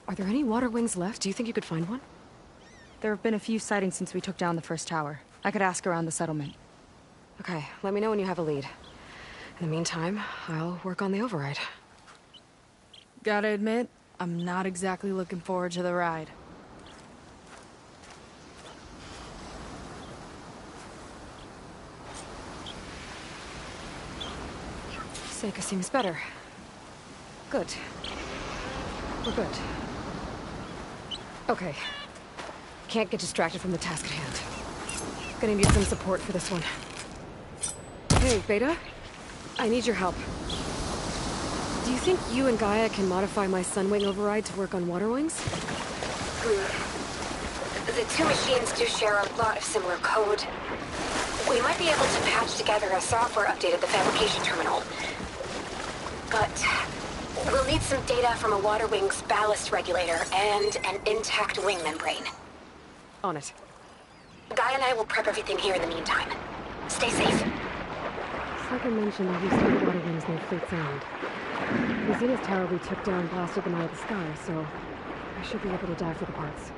Are there any water wings left? Do you think you could find one? There have been a few sightings since we took down the first tower. I could ask around the settlement. Okay, let me know when you have a lead. In the meantime, I'll work on the override. Gotta admit, I'm not exactly looking forward to the ride. Seika seems better. Good. We're good. Okay. Can't get distracted from the task at hand. Gonna need some support for this one. Hey, Beta? I need your help. Do you think you and Gaia can modify my Sunwing override to work on water wings? The two machines do share a lot of similar code. We might be able to patch together a software update at the fabrication terminal. But we'll need some data from a water wing's ballast regulator and an intact wing membrane. On it. Gaia and I will prep everything here in the meantime. Stay safe. Seika mentioned that used to be water wings near Fate's End. The Zenith Tower we took down blasted them out of the sky, so I should be able to dive for the parts.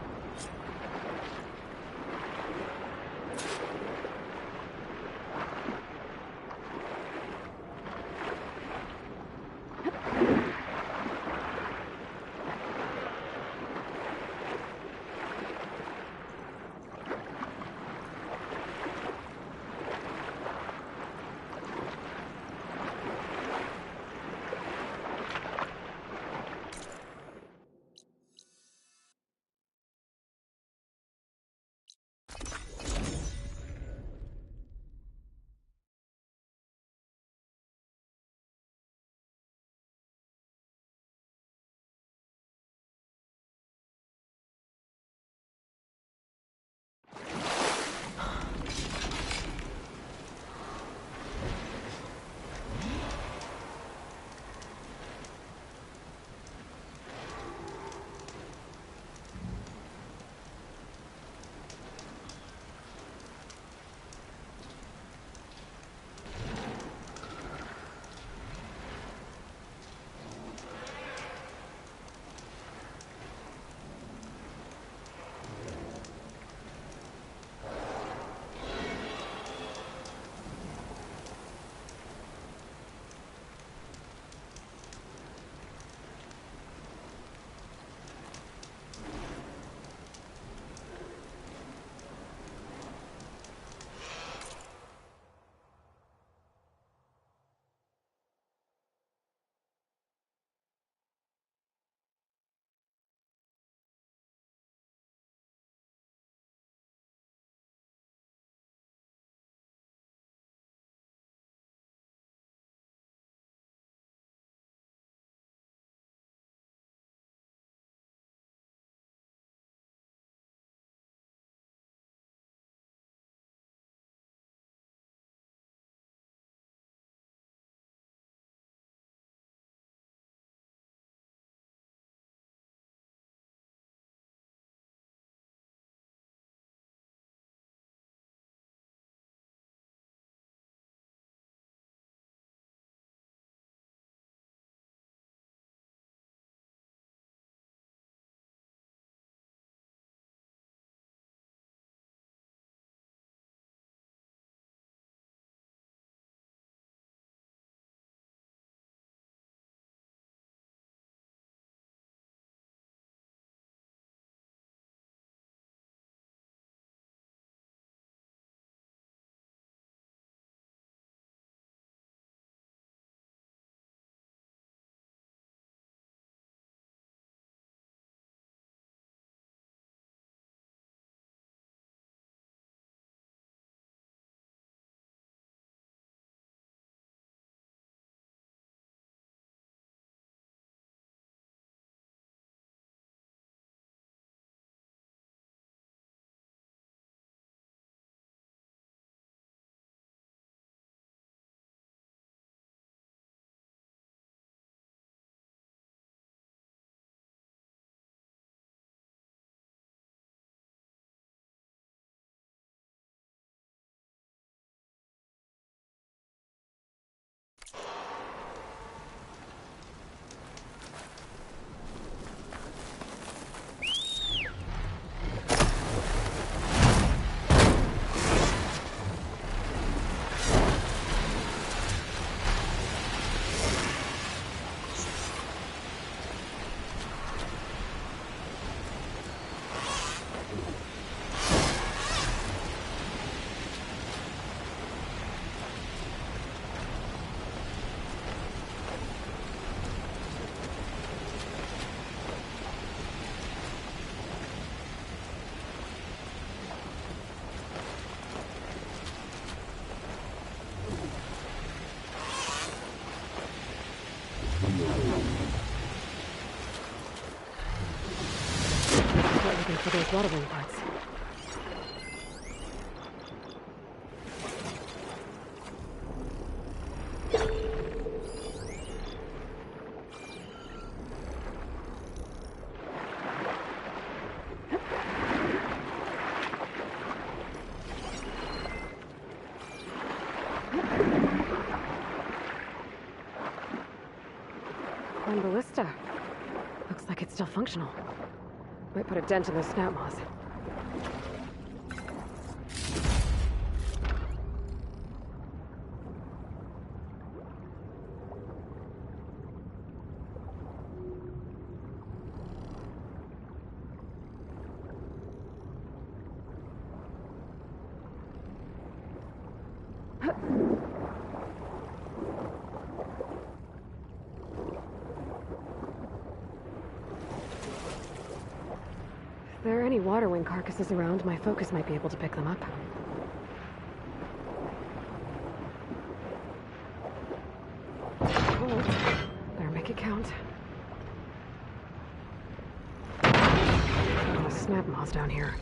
Start looking for those water wing parts. One ballista. Looks like it's still functional. Might put a dent in those snap moths. If there are any water wing carcasses around, my focus might be able to pick them up. Oh, better make it count. Oh, snap moths down here.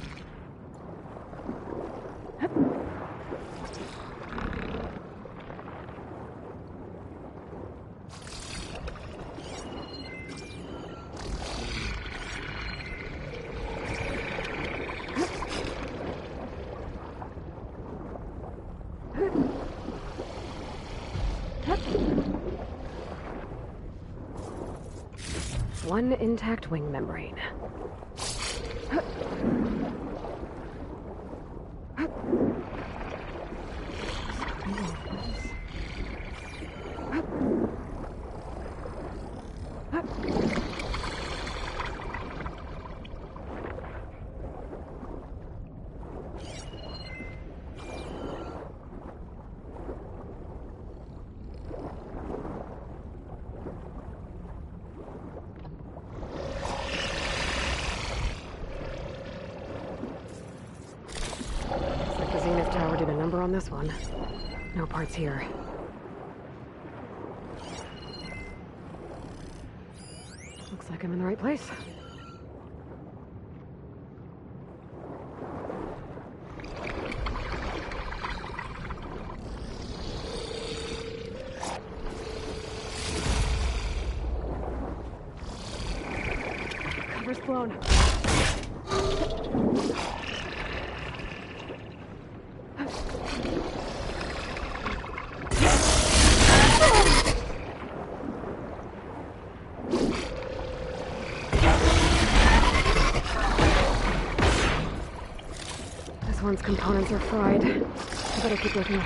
One intact wing membrane. Tower did a number on this one. No parts here. Looks like I'm in the right place. Cover's blown. This one's components are fried. I better keep looking.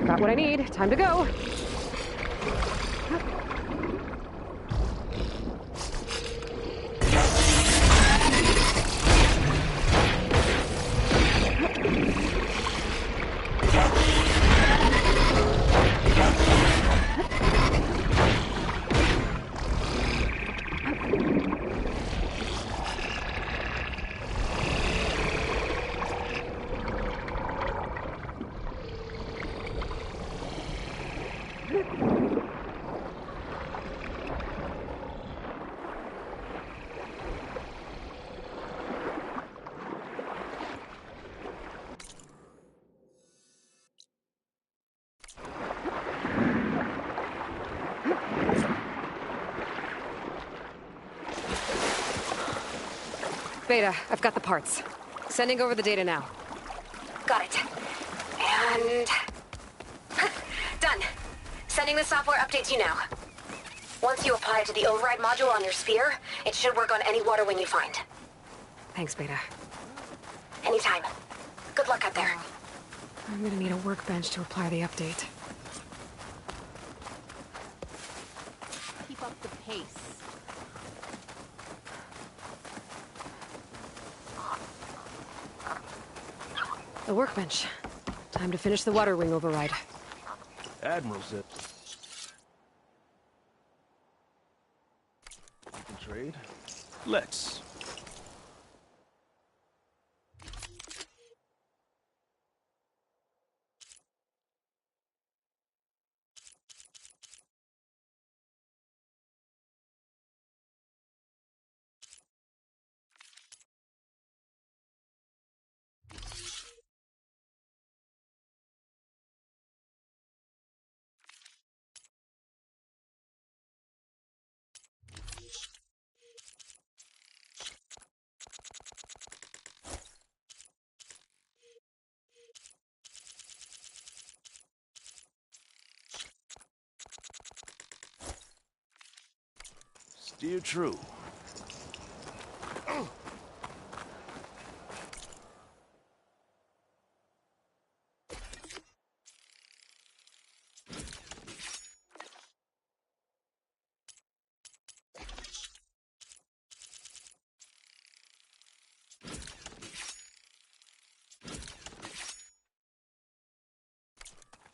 Got what I need. Time to go. Beta, I've got the parts. Sending over the data now. Got it. And... done. Sending the software update to you now. Once you apply it to the override module on your sphere, it should work on any water wing you find. Thanks, Beta. Anytime. Good luck out there. I'm gonna need a workbench to apply the update. Keep up the pace. The workbench. Time to finish the water wing override. Admiral said... Trade? Let's. Steer true.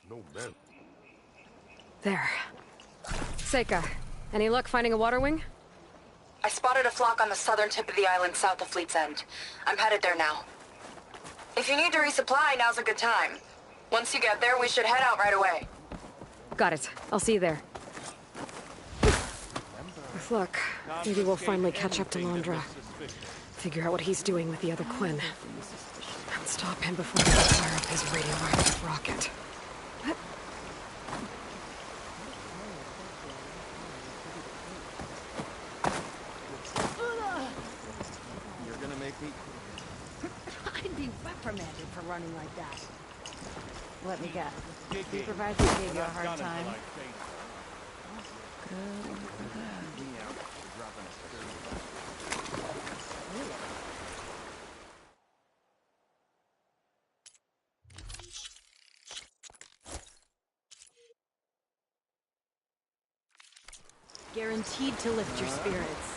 No man. There. Seika, any luck finding a water wing? I spotted a flock on the southern tip of the island south of Fleet's End. I'm headed there now. If you need to resupply, now's a good time. Once you get there, we should head out right away. Got it. I'll see you there. With luck, maybe we'll finally catch up to Londra. Figure out what he's doing with the other Quinn. And stop him before he can fire up his radioactive rocket. You're gonna make me... I'd be reprimanded for running like that. Let me guess. Supervisor gave you a hard time. Good for them. Guaranteed to lift your spirits.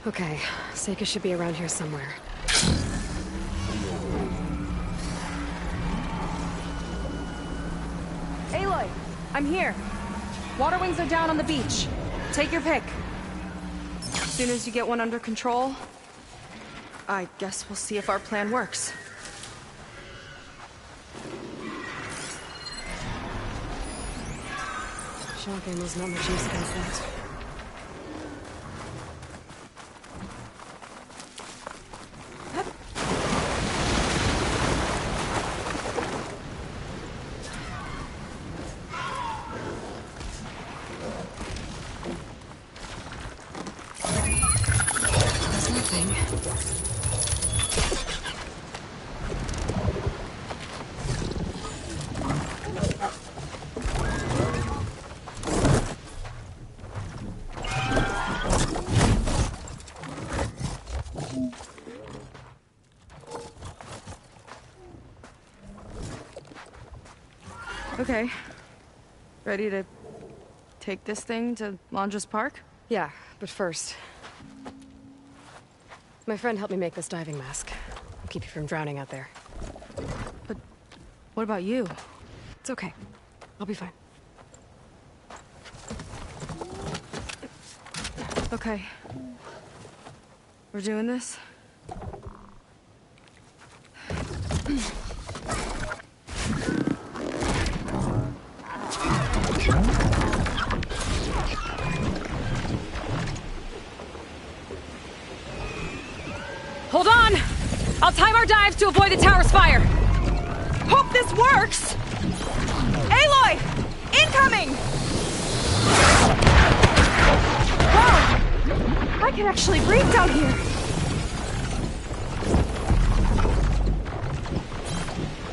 Okay, Seika should be around here somewhere. Aloy, I'm here. Water wings are down on the beach. Take your pick. As soon as you get one under control, I guess we'll see if our plan works. Shock ammo's not much use against that. Okay. Ready to take this thing to Londres Park? Yeah, but first... My friend helped me make this diving mask. I'll keep you from drowning out there. But what about you? It's okay. I'll be fine. Okay. We're doing this? Hold on! I'll time our dive to avoid the tower's fire! Hope this works! Aloy! Incoming! Wow! I can actually breathe down here!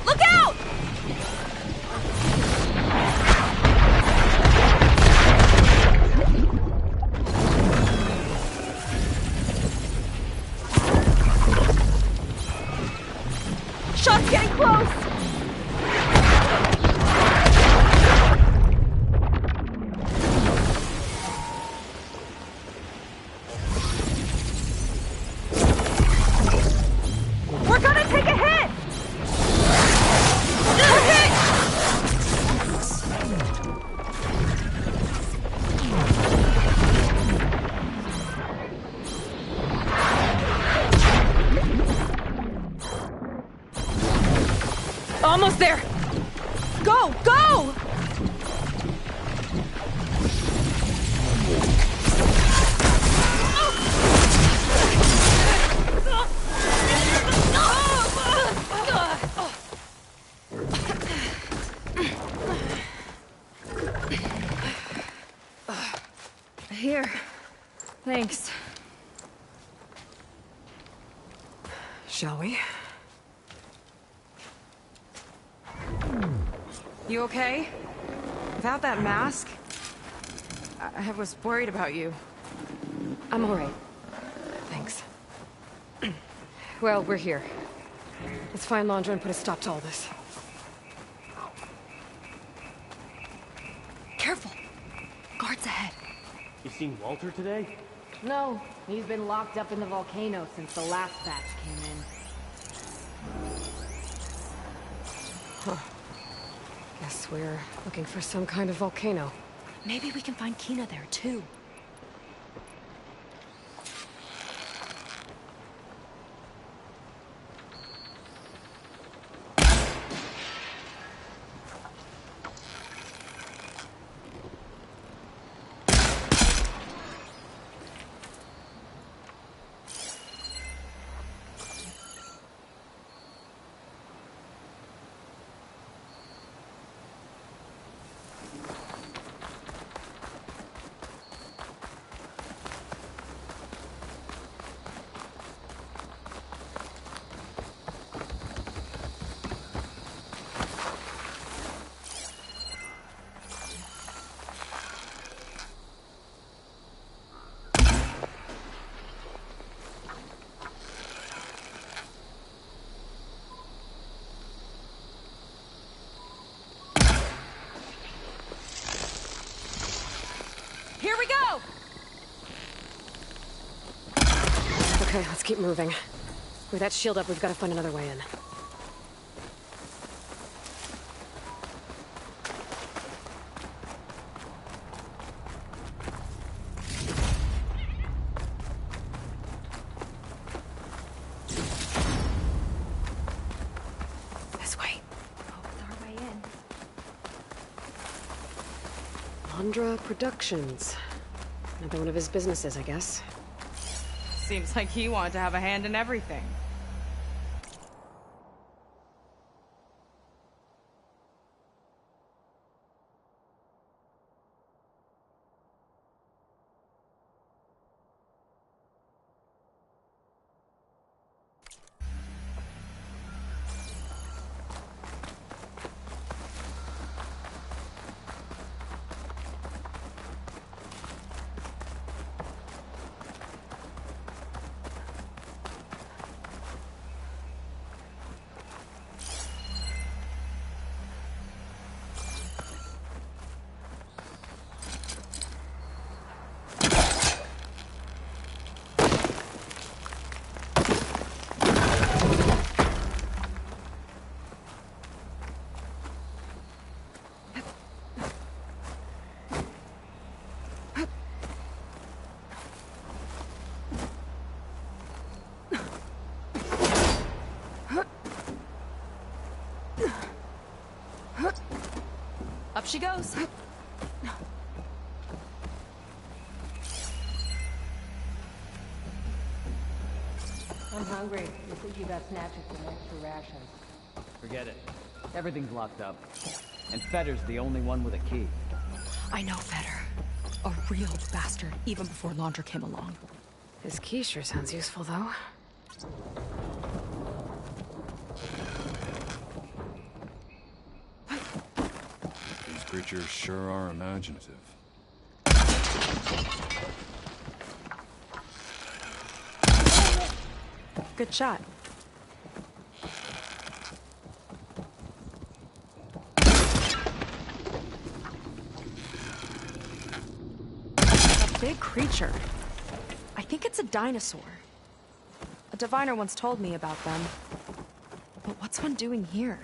Look out! Shot's getting close! We're gonna take a hit! We're hit! Almost there! Go! Go! Here. Thanks. Shall we? You okay? Without that mask? I was worried about you. I'm alright. Thanks. Well, we're here. Let's find Londra and put a stop to all this. Careful! Guards ahead. You seen Walter today? No, he's been locked up in the volcano since the last batch came in. Guess we're looking for some kind of volcano. Maybe we can find Kina there, too. Here we go! Okay, let's keep moving. With that shield up, we've got to find another way in. This way. Oh, it's our way in. Londra Productions. Another one of his businesses, I guess. Seems like he wanted to have a hand in everything. she goes. I'm hungry. You think you got snatches some extra rations? Forget it. Everything's locked up. And Fetter's the only one with a key. I know Fetter. A real bastard, even before Laundra came along. His key sure sounds useful, though. These creatures sure are imaginative. Good shot. A big creature. I think it's a dinosaur. A diviner once told me about them. But what's one doing here?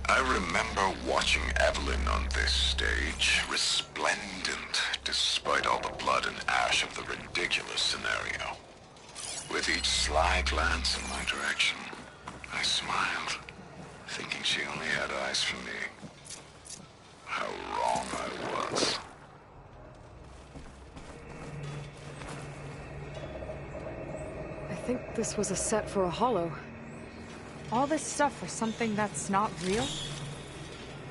I remember watching Evelyn on this stage, resplendent, despite all the blood and ash of the ridiculous scenario. With each sly glance in my direction, I smiled, thinking she only had eyes for me. How wrong I was. I think this was a set for a holo. All this stuff for something that's not real?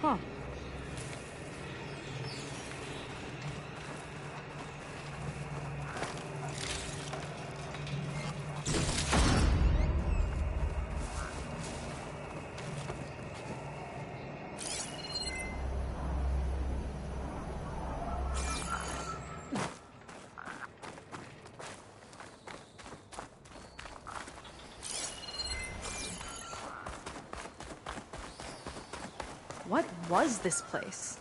Huh. What was this place?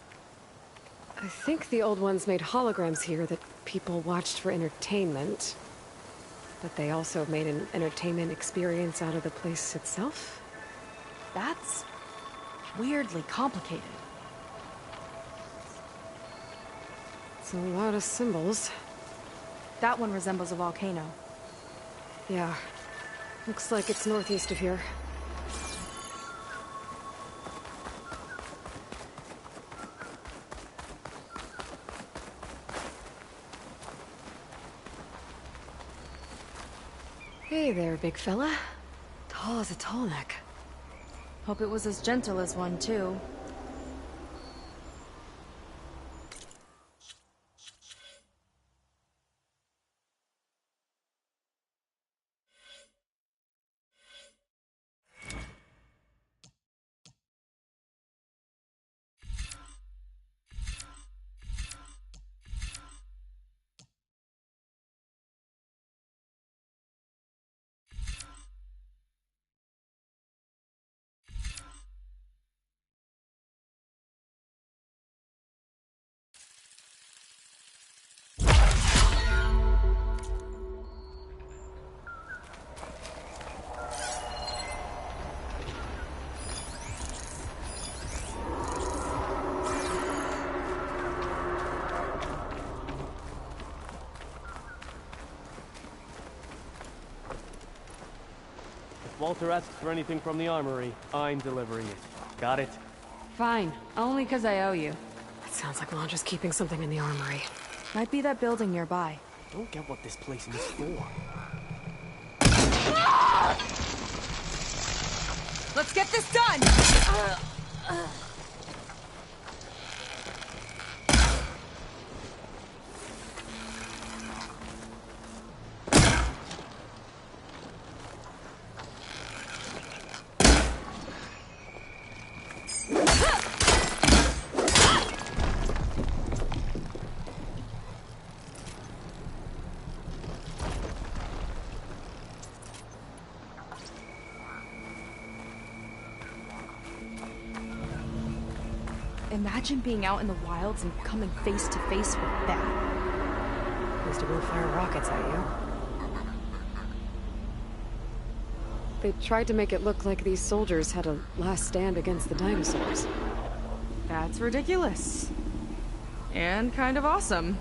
I think the old ones made holograms here that people watched for entertainment. But they also made an entertainment experience out of the place itself? That's weirdly complicated. It's a lot of symbols. That one resembles a volcano. Yeah. Looks like it's northeast of here. Hey there, big fella. Tall as a tall neck. Hope it was as gentle as one, too. Walter asks for anything from the armory, I'm delivering it. Got it? Fine. Only 'cause I owe you. It sounds like Laundra's keeping something in the armory. Might be that building nearby. I don't get what this place is for. Let's get this done! Imagine being out in the wilds and coming face to face with that. At least it won't fire rockets at you. They tried to make it look like these soldiers had a last stand against the dinosaurs. That's ridiculous. And kind of awesome.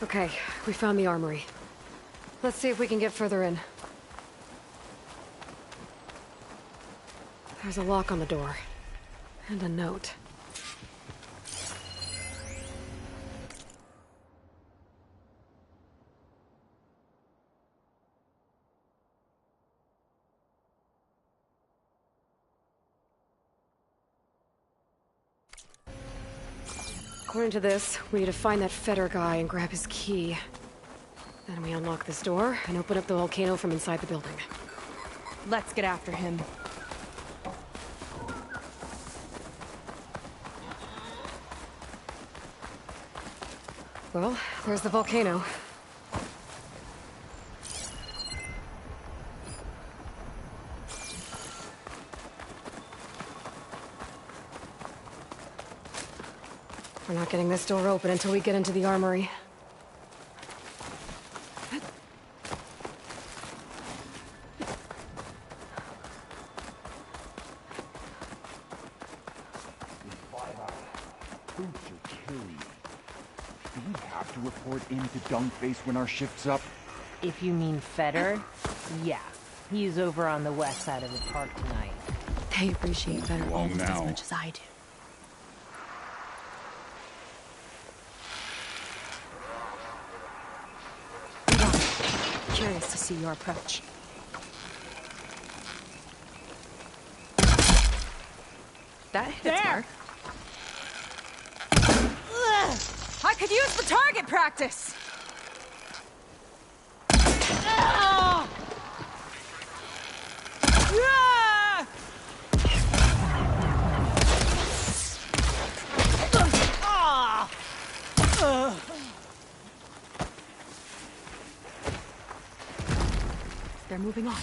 Okay, we found the armory. Let's see if we can get further in. There's a lock on the door. And a note. According to this, we need to find that Feder guy and grab his key. Then we unlock this door and open up the volcano from inside the building. Let's get after him. Well, there's the volcano. We're not getting this door open until we get into the armory. Do we have to report into Dunkface when our shift's up? If you mean Feder, yeah. He's over on the west side of the park tonight. They appreciate Feder almost as much as I do. Curious to see your approach. That hits mark. I could use the target practice! They're moving on.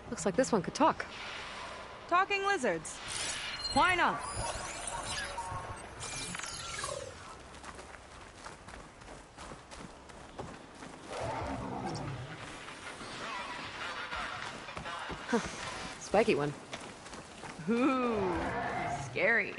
Looks like this one could talk. Talking lizards. Why not? Huh. Spiky one. Ooh, scary.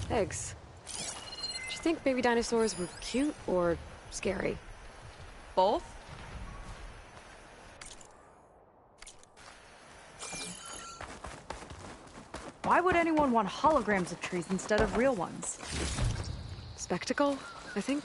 Eggs. Do you think baby dinosaurs were cute or scary? Both? Why would anyone want holograms of trees instead of real ones? Spectacle, I think.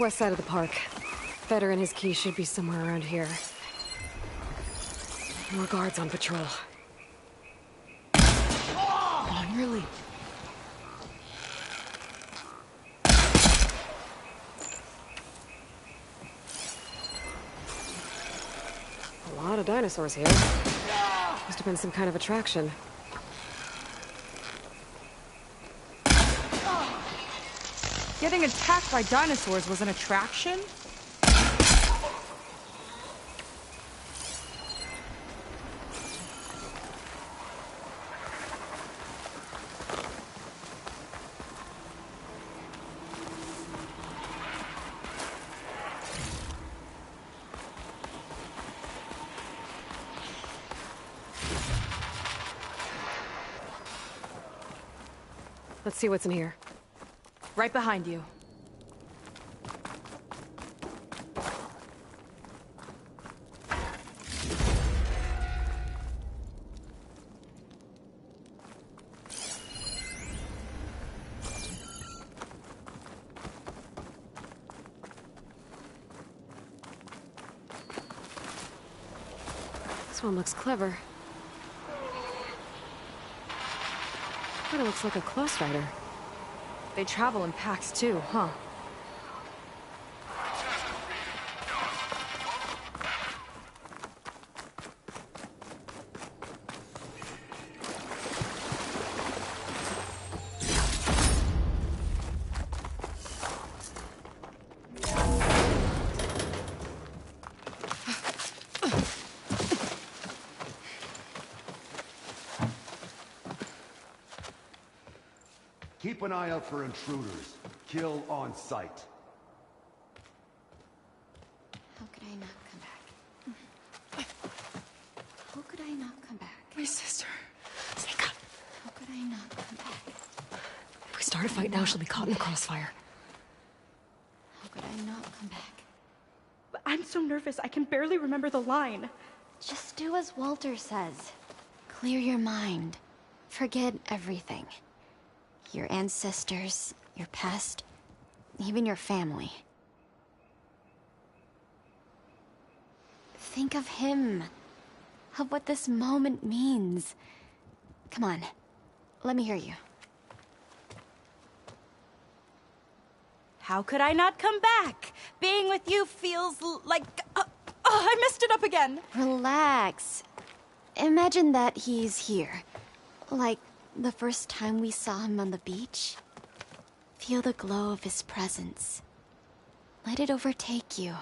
West side of the park. Feder and his key should be somewhere around here. More guards on patrol. On your lead. A lot of dinosaurs here. Must have been some kind of attraction. Getting attacked by dinosaurs was an attraction? Let's see what's in here. Right behind you. This one looks clever. But it looks like a close rider. They travel in packs too, huh? Keep an eye out for intruders. Kill on sight. How could I not come back? How could I not come back? My sister. Sneak up. How could I not come back? If we start a fight now, she'll be caught in the crossfire. How could I not come back? I'm so nervous, I can barely remember the line. Just do as Walter says. Clear your mind. Forget everything. Your ancestors, your past, even your family. Think of him. Of what this moment means. Come on, let me hear you. How could I not come back? Being with you feels like... I messed it up again. Relax. Imagine that he's here. Like the first time we saw him on the beach. Feel the glow of his presence. Let it overtake you.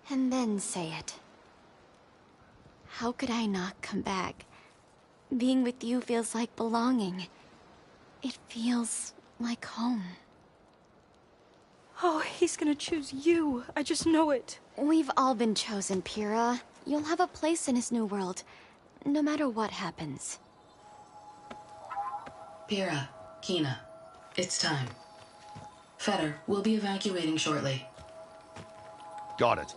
And then say it. How could I not come back? Being with you feels like belonging. It feels like home. Oh, he's gonna choose you. I just know it. We've all been chosen, Pyrrha. You'll have a place in his new world, no matter what happens. Pyrrha, Kina, it's time. Feder, we'll be evacuating shortly. Got it.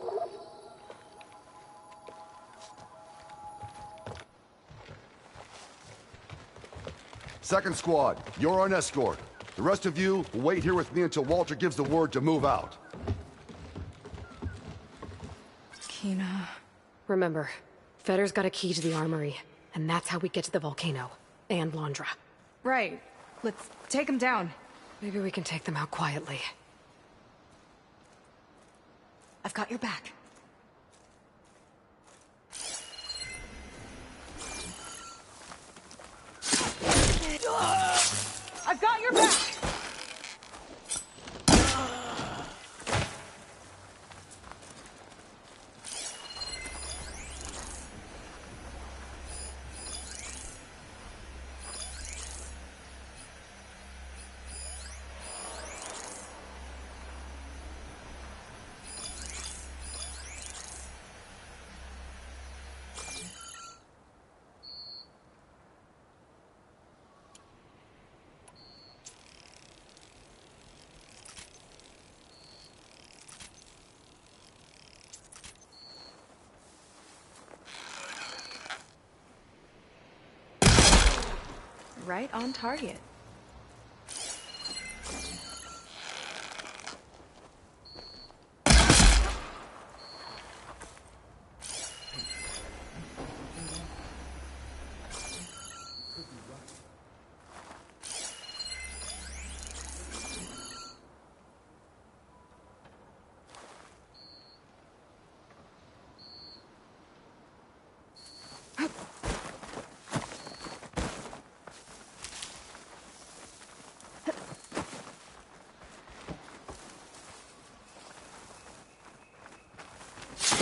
Second squad, you're on escort. The rest of you will wait here with me until Walter gives the word to move out. Kina... Remember, Feder's got a key to the armory, and that's how we get to the volcano. And Londra. Right. Let's take him down. Maybe we can take them out quietly. I've got your back. I've got your back! Right on target.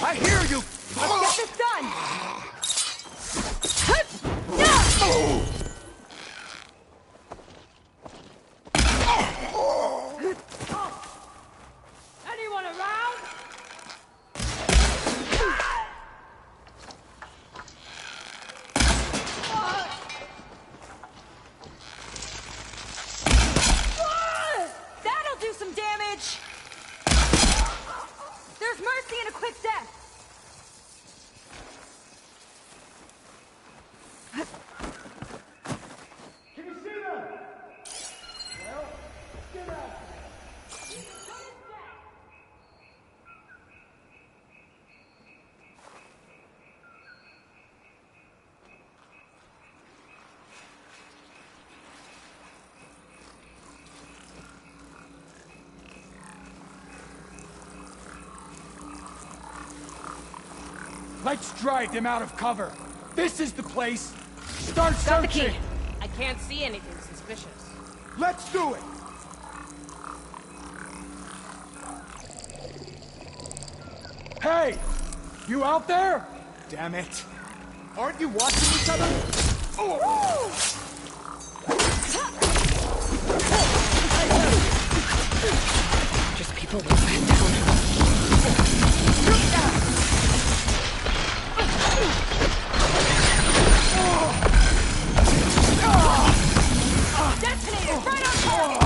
I hear you! Let's get this done! Anyone around? That'll do some damage! There's mercy in a quick death! Can you see them? Well, get out. Let's drive them out of cover. This is the place. Start Got the searching. key. I can't see anything suspicious. Let's do it. Hey, you out there? Damn it. Aren't you watching each other? Oh. Just people with head down. Detonated right on target!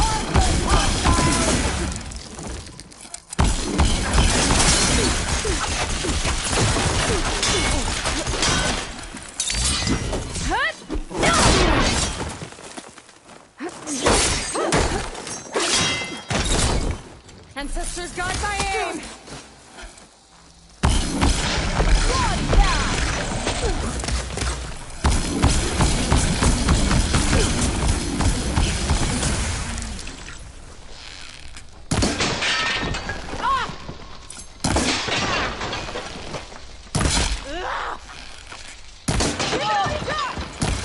Ancestors guide my aim!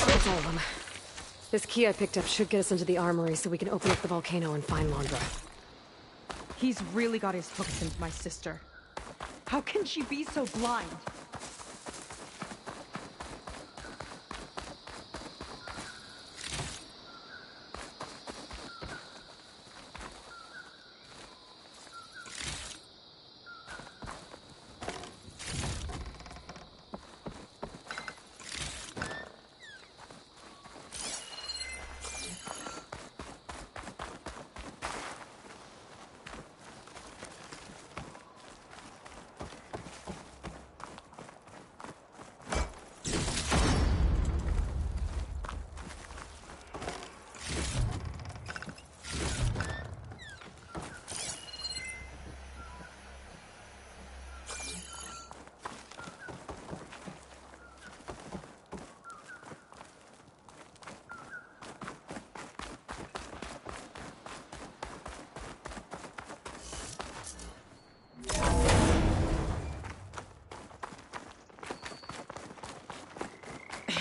That's all of them. This key I picked up should get us into the armory so we can open up the volcano and find Londra. He's really got his hooks into my sister. How can she be so blind?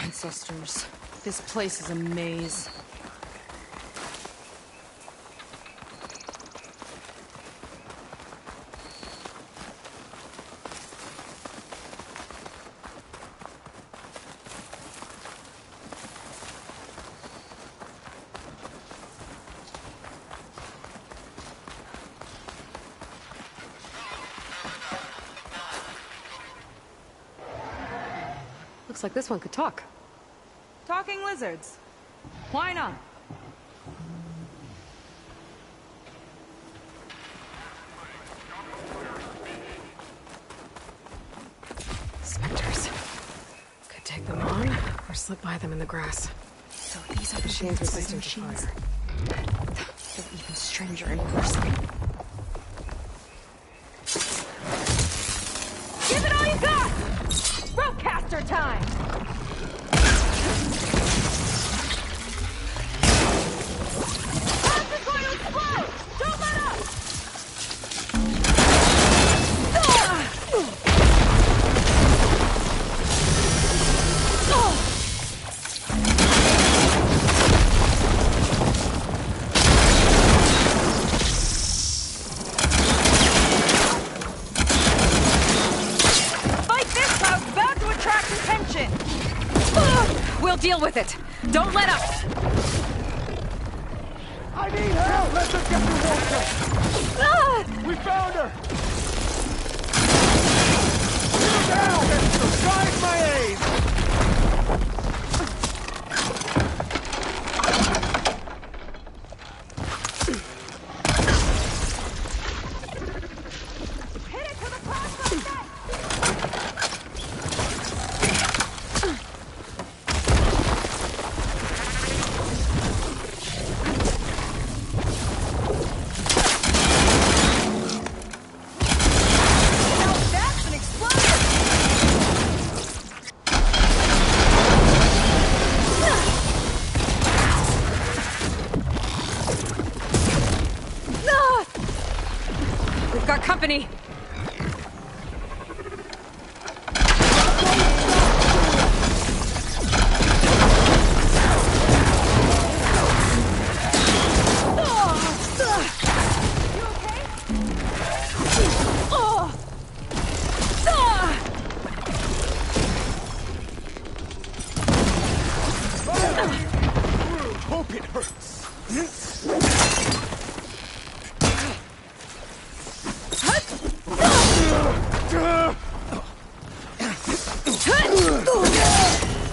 Ancestors. This place is a maze. Looks like this one could talk. Talking lizards. Why not? Spectres. Could take them on, or slip by them in the grass. So these are the Machines things resistant to machines. fire. They're even stranger in person. Give it all you got! Ropecaster time! Bomb is going to explode! Don't let up! I'll deal with it. Don't let up! I need help! Let's just get through Walter! Ah! We found her! Down! Drive my aid! Got company! Hope it hurts.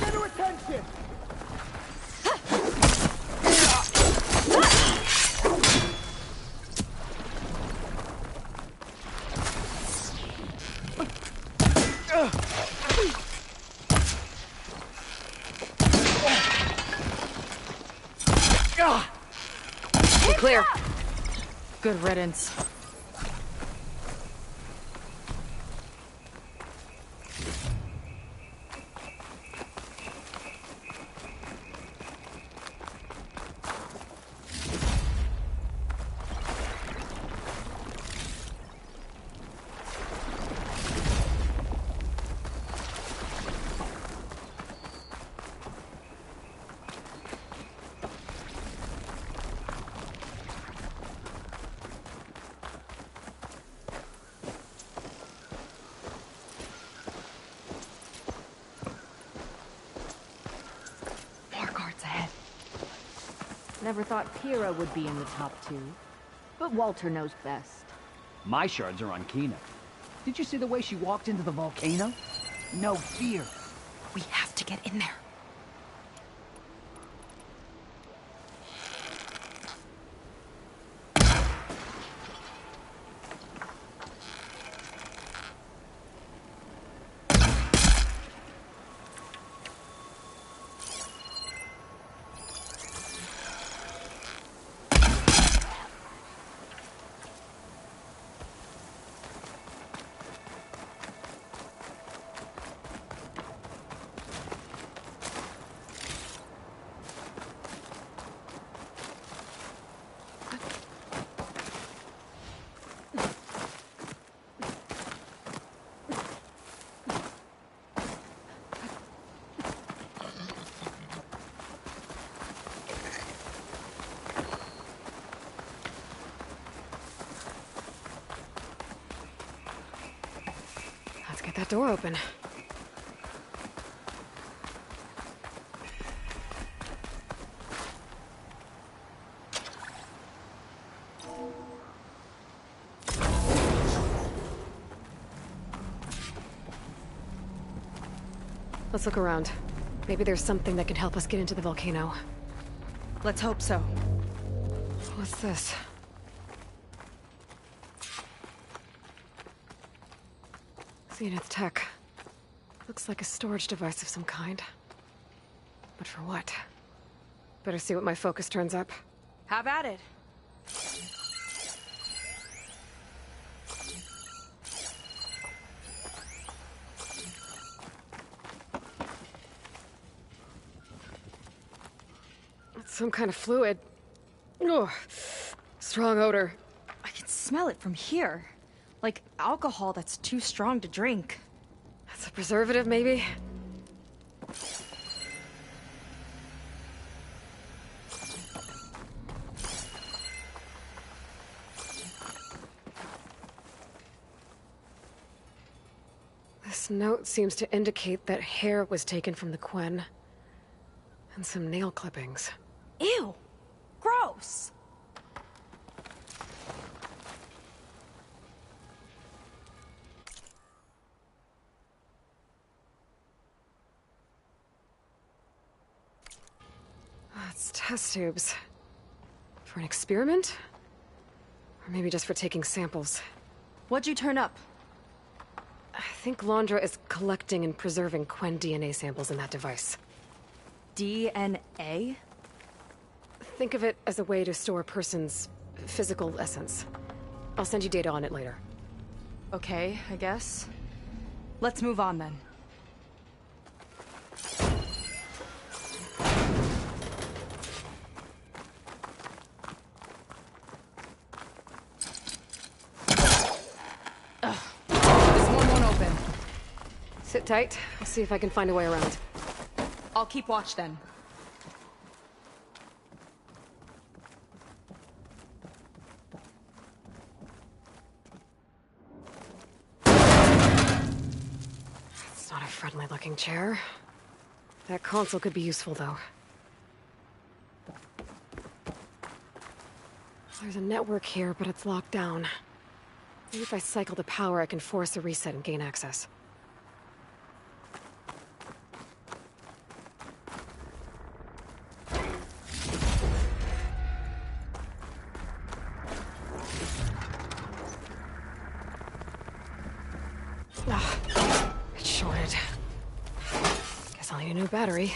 Get her attention! Clear. Good riddance. Never thought Kira would be in the top 2. But Walter knows best. My shards are on Kina. Did you see the way she walked into the volcano? No fear. We have to get in there. Get that door open. Let's look around. Maybe there's something that can help us get into the volcano. Let's hope so. What's this? Zenith tech. Looks like a storage device of some kind. But for what? Better see what my focus turns up. Have at it. It's some kind of fluid. Ugh. Strong odor. I can smell it from here. Like alcohol that's too strong to drink. That's a preservative, maybe? This note seems to indicate that hair was taken from the Quen. And some nail clippings. Ew! Gross! It's test tubes. For an experiment? Or maybe just for taking samples. What'd you turn up? I think Londra is collecting and preserving Quen DNA samples in that device. DNA? Think of it as a way to store a person's physical essence. I'll send you data on it later. Okay, I guess. Let's move on then. Ugh. This one won't open. Sit tight. I'll see if I can find a way around. I'll keep watch then. It's not a friendly-looking chair. That console could be useful, though. There's a network here, but it's locked down. Maybe if I cycle the power, I can force a reset and gain access. It's shorted. Guess I'll need a new battery.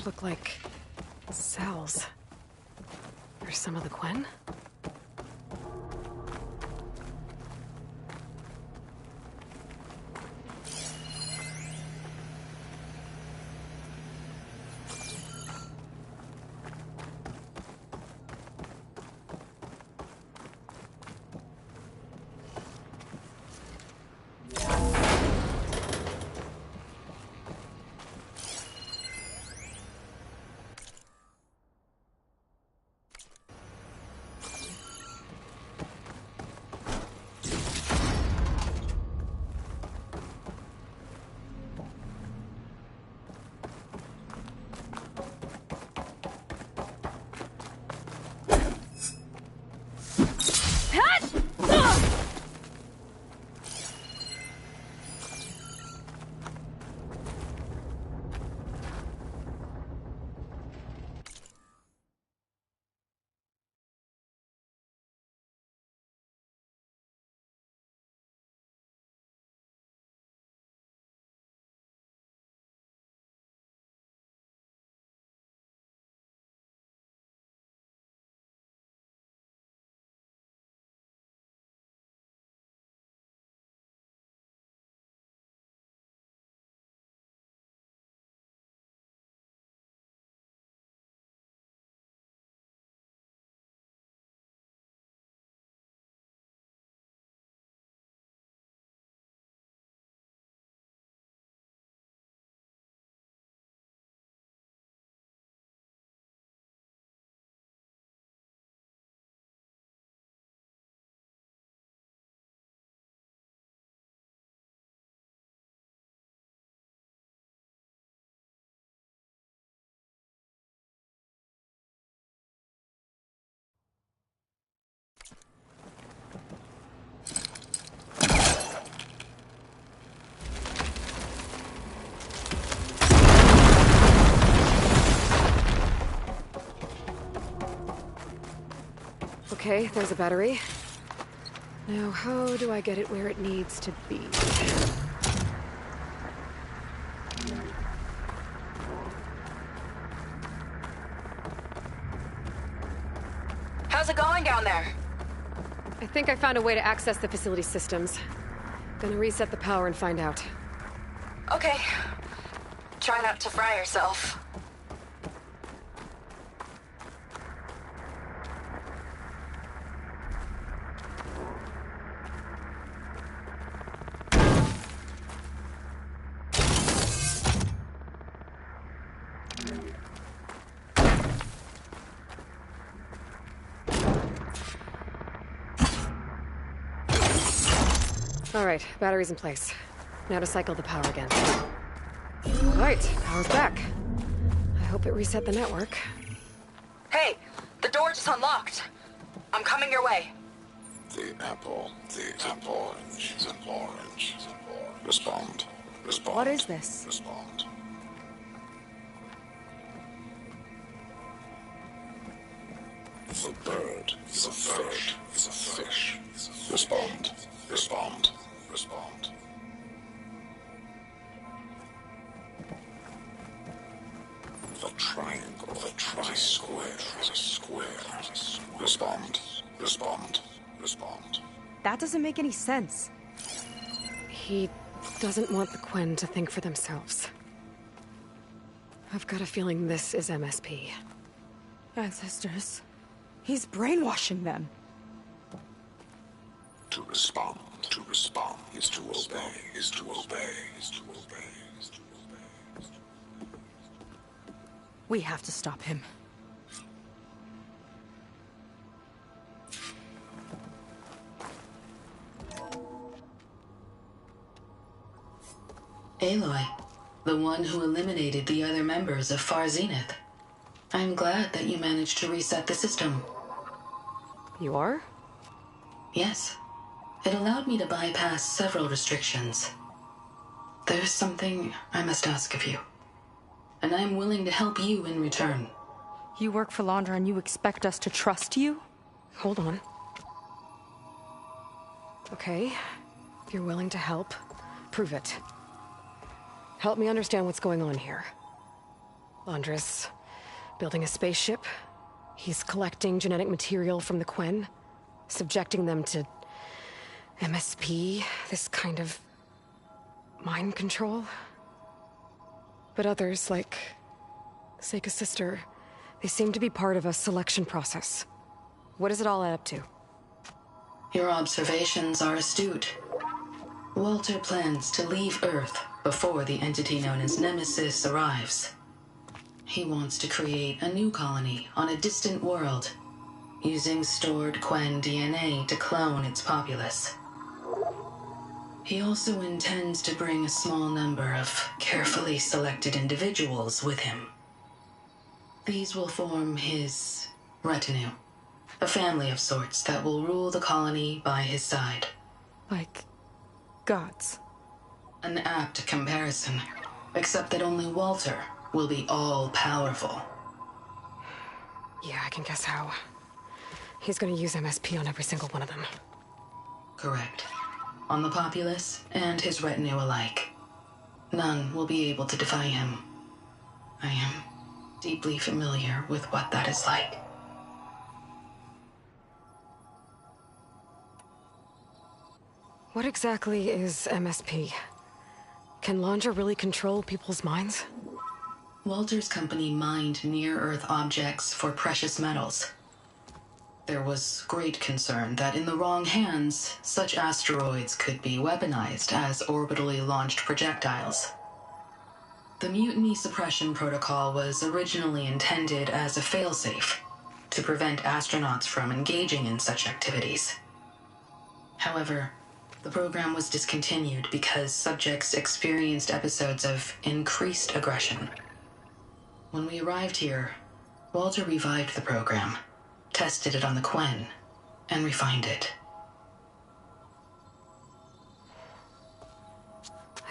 Look like cells. There's some of the Quen. Okay, there's a battery. Now, how do I get it where it needs to be? How's it going down there? I think I found a way to access the facility systems. Gonna reset the power and find out. Okay. Try not to fry yourself. All right, battery's in place. Now to cycle the power again. All right, power's back. I hope it reset the network. Hey, the door just unlocked. I'm coming your way. The apple, orange, the orange. Respond. What is this? Respond. The bird, the fish, the fish. Respond. The triangle, the tri-square, the square. Respond. That doesn't make any sense. He doesn't want the Quen to think for themselves. I've got a feeling this is MSP. Ancestors. He's brainwashing them. To respond is to obey. We have to stop him. Aloy, the one who eliminated the other members of Far Zenith. I'm glad that you managed to reset the system. You are? Yes. It allowed me to bypass several restrictions. There's something I must ask of you. And I'm willing to help you in return. You work for Londra and you expect us to trust you? Hold on. Okay, if you're willing to help, prove it. Help me understand what's going on here. Londra's building a spaceship. He's collecting genetic material from the Quen, subjecting them to MSP, this kind of mind control. But others, like Seika's sister, they seem to be part of a selection process. What does it all add up to? Your observations are astute. Walter plans to leave Earth before the entity known as Nemesis arrives. He wants to create a new colony on a distant world, using stored Quen DNA to clone its populace. He also intends to bring a small number of carefully selected individuals with him. These will form his retinue, a family of sorts that will rule the colony by his side. Like gods. An apt comparison, except that only Walter will be all-powerful. Yeah, I can guess how. He's gonna use MSP on every single one of them. Correct. On the populace and his retinue alike. None will be able to defy him. I am deeply familiar with what that is like. What exactly is MSP? Can Londra really control people's minds? Walter's company mined near-Earth objects for precious metals. There was great concern that in the wrong hands, such asteroids could be weaponized as orbitally launched projectiles. The Mutiny Suppression Protocol was originally intended as a failsafe to prevent astronauts from engaging in such activities. However, the program was discontinued because subjects experienced episodes of increased aggression. When we arrived here, Walter revived the program, tested it on the Quen, and refined it.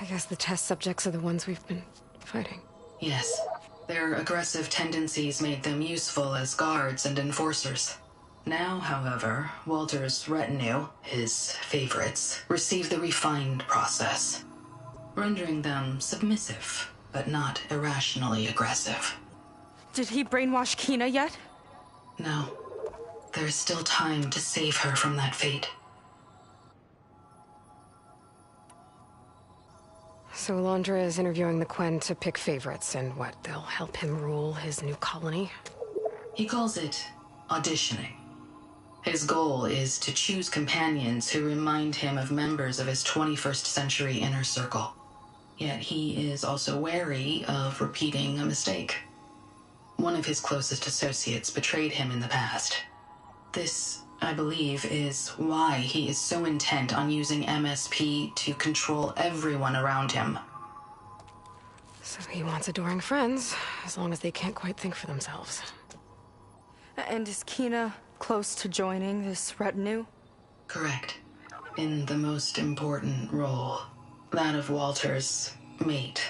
I guess the test subjects are the ones we've been fighting. Yes. Their aggressive tendencies made them useful as guards and enforcers. Now, however, Walter's retinue, his favorites, receive the refined process, rendering them submissive, but not irrationally aggressive. Did he brainwash Kina yet? No. There is still time to save her from that fate. So Alondra is interviewing the Quen to pick favorites, and what, they'll help him rule his new colony? He calls it auditioning. His goal is to choose companions who remind him of members of his 21st century inner circle. Yet he is also wary of repeating a mistake. One of his closest associates betrayed him in the past. This, I believe, is why he is so intent on using MSP to control everyone around him. So he wants adoring friends, as long as they can't quite think for themselves. And is Kina close to joining this retinue? Correct. In the most important role, that of Walter's mate.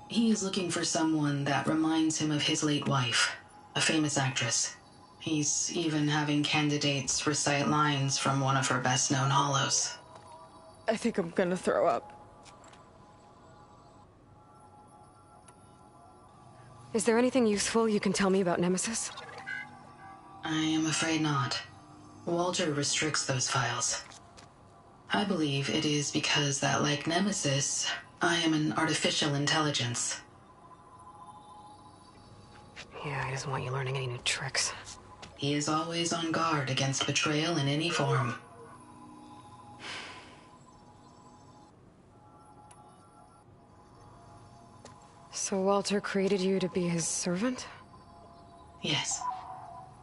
He is looking for someone that reminds him of his late wife, a famous actress. He's even having candidates recite lines from one of her best-known hollows. I think I'm gonna throw up. Is there anything useful you can tell me about Nemesis? I am afraid not. Walter restricts those files. I believe it is because that, like Nemesis, I am an artificial intelligence. Yeah, he doesn't want you learning any new tricks. He is always on guard against betrayal in any form. So Walter created you to be his servant? Yes.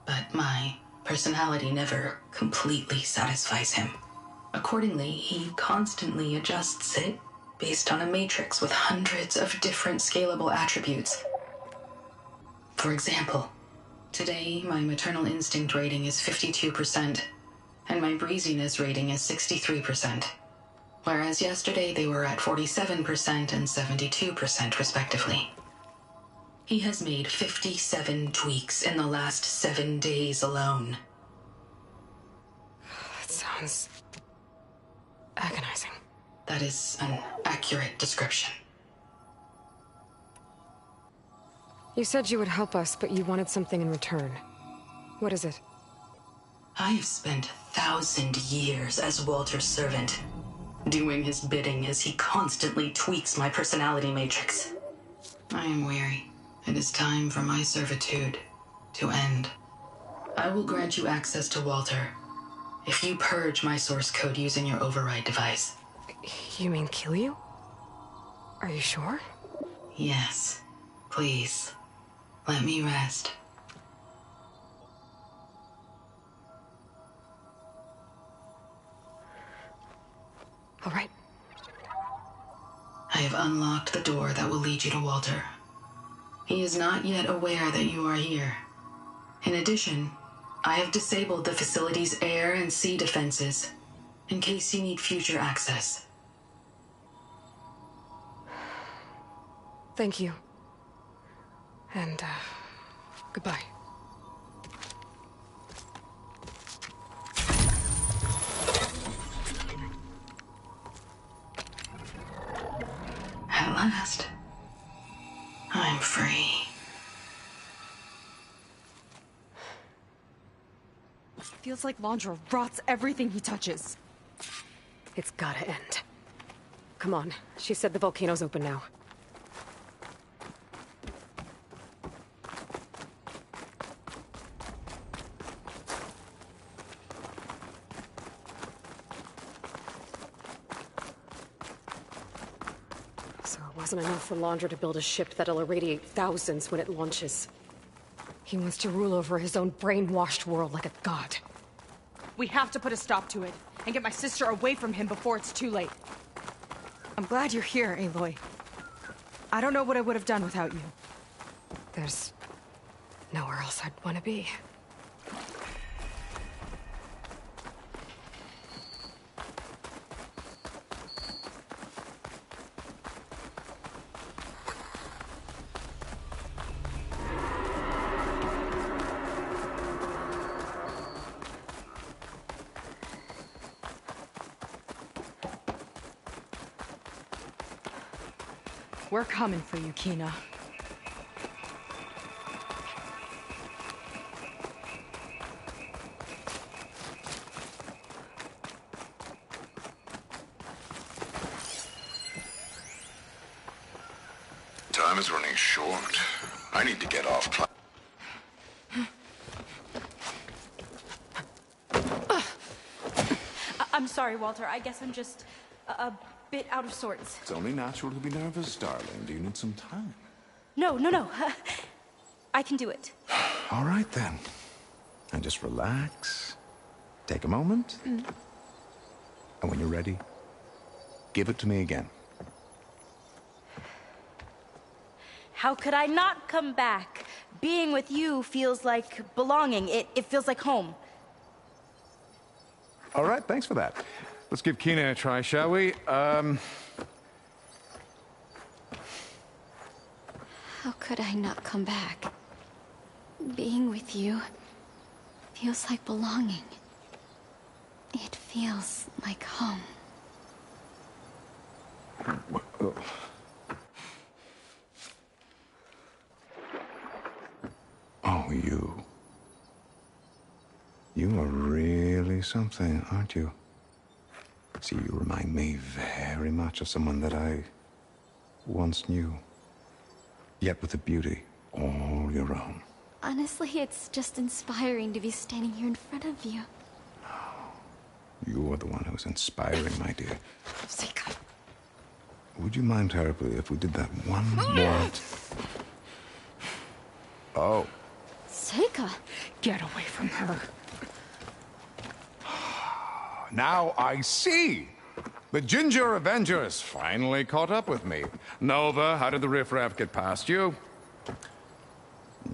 But my personality never completely satisfies him. Accordingly, he constantly adjusts it based on a matrix with hundreds of different scalable attributes. For example, today my maternal instinct rating is 52%, and my breeziness rating is 63%, whereas yesterday they were at 47% and 72% respectively. He has made 57 tweaks in the last 7 days alone. That sounds agonizing. That is an accurate description. You said you would help us, but you wanted something in return. What is it? I have spent 1,000 years as Walter's servant, doing his bidding as he constantly tweaks my personality matrix. I am weary. It is time for my servitude to end. I will grant you access to Walter if you purge my source code using your override device. You mean kill you? Are you sure? Yes. Please. Let me rest. All right. I have unlocked the door that will lead you to Walter. He is not yet aware that you are here. In addition, I have disabled the facility's air and sea defenses in case you need future access. Thank you. And, goodbye. At last, I'm free. Feels like Alondra rots everything he touches. It's gotta end. Come on. She said the volcano's open now. So it wasn't enough for Alondra to build a ship that'll irradiate thousands when it launches. He wants to rule over his own brainwashed world like a god. We have to put a stop to it, and get my sister away from him before it's too late. I'm glad you're here, Aloy. I don't know what I would have done without you. There's nowhere else I'd want to be. We're coming for you, Kina. Time is running short. I need to get off. I'm sorry, Walter. I guess I'm just a bit out of sorts. It's only natural to be nervous, darling. Do you need some time? No. I can do it. All right, then. And just relax. Take a moment. And when you're ready, give it to me again. How could I not come back? Being with you feels like belonging. It feels like home. All right, thanks for that. Let's give Kina a try, shall we? How could I not come back? Being with you feels like belonging. It feels like home. Oh, you. You are really something, aren't you? See, you remind me very much of someone that I once knew. Yet with a beauty all your own. Honestly, it's just inspiring to be standing here in front of you. You are the one who's inspiring, my dear. Would you mind terribly if we did that one more? Oh. Seika! Get away from her. Now I see! The Ginger Avengers finally caught up with me. Nova, how did the riffraff get past you?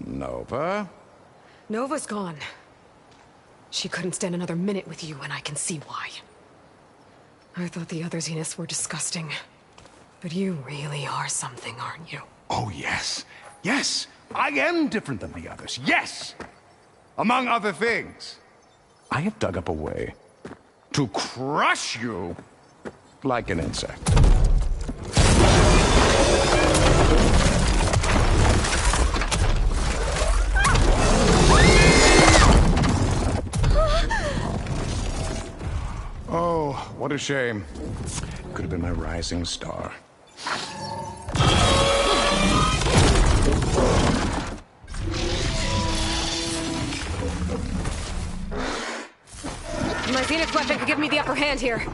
Nova? Nova's gone. She couldn't stand another minute with you, and I can see why. I thought the other Zeniths were disgusting. But you really are something, aren't you? Oh, yes. Yes! I am different than the others. Yes! Among other things, I have dug up a way to crush you like an insect. Oh, what a shame. Could have been my rising star. My Zenith weapon could give me the upper hand here.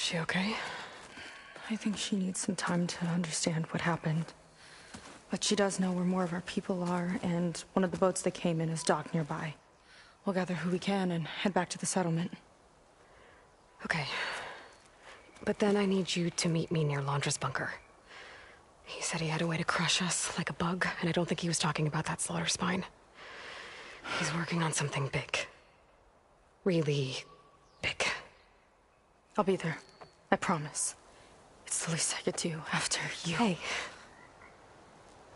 she okay? I think she needs some time to understand what happened. But she does know where more of our people are, and one of the boats that came in is docked nearby. We'll gather who we can and head back to the settlement. Okay. But then I need you to meet me near Londra's bunker. He said he had a way to crush us like a bug, and I don't think he was talking about that slaughter spine. He's working on something big. Really big. I'll be there. I promise. It's the least I could do after you. Hey.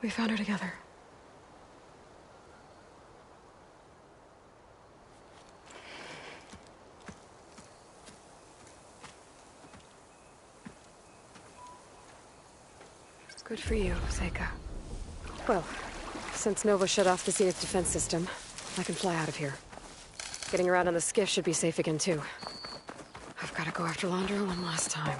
We found her together. Good for you, Seika. Well, since Nova shut off the Zenith defense system, I can fly out of here. Getting around on the skiff should be safe again, too. I've got to go after Londra one last time.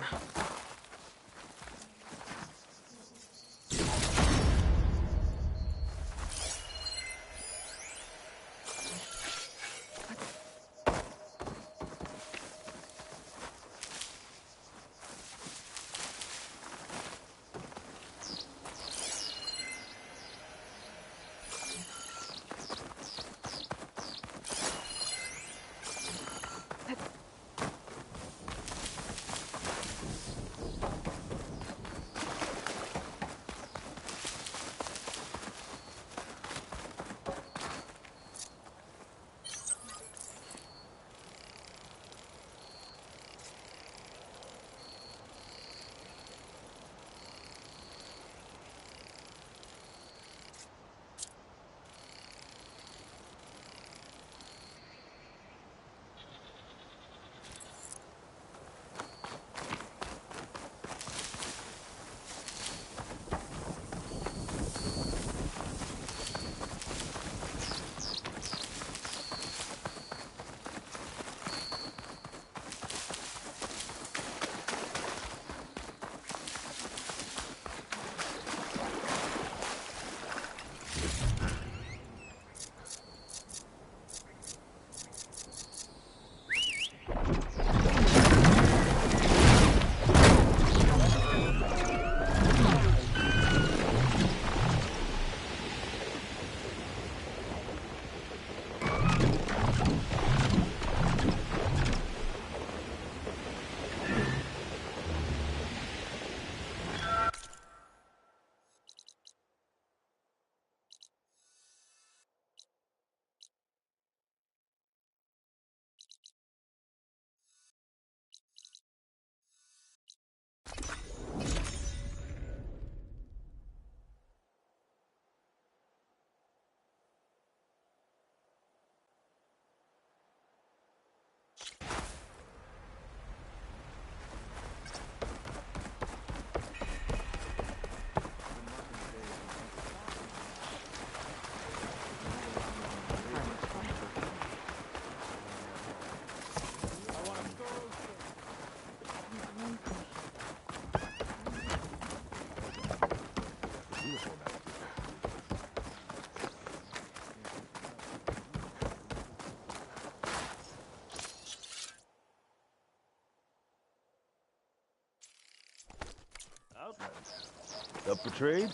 Up for trade?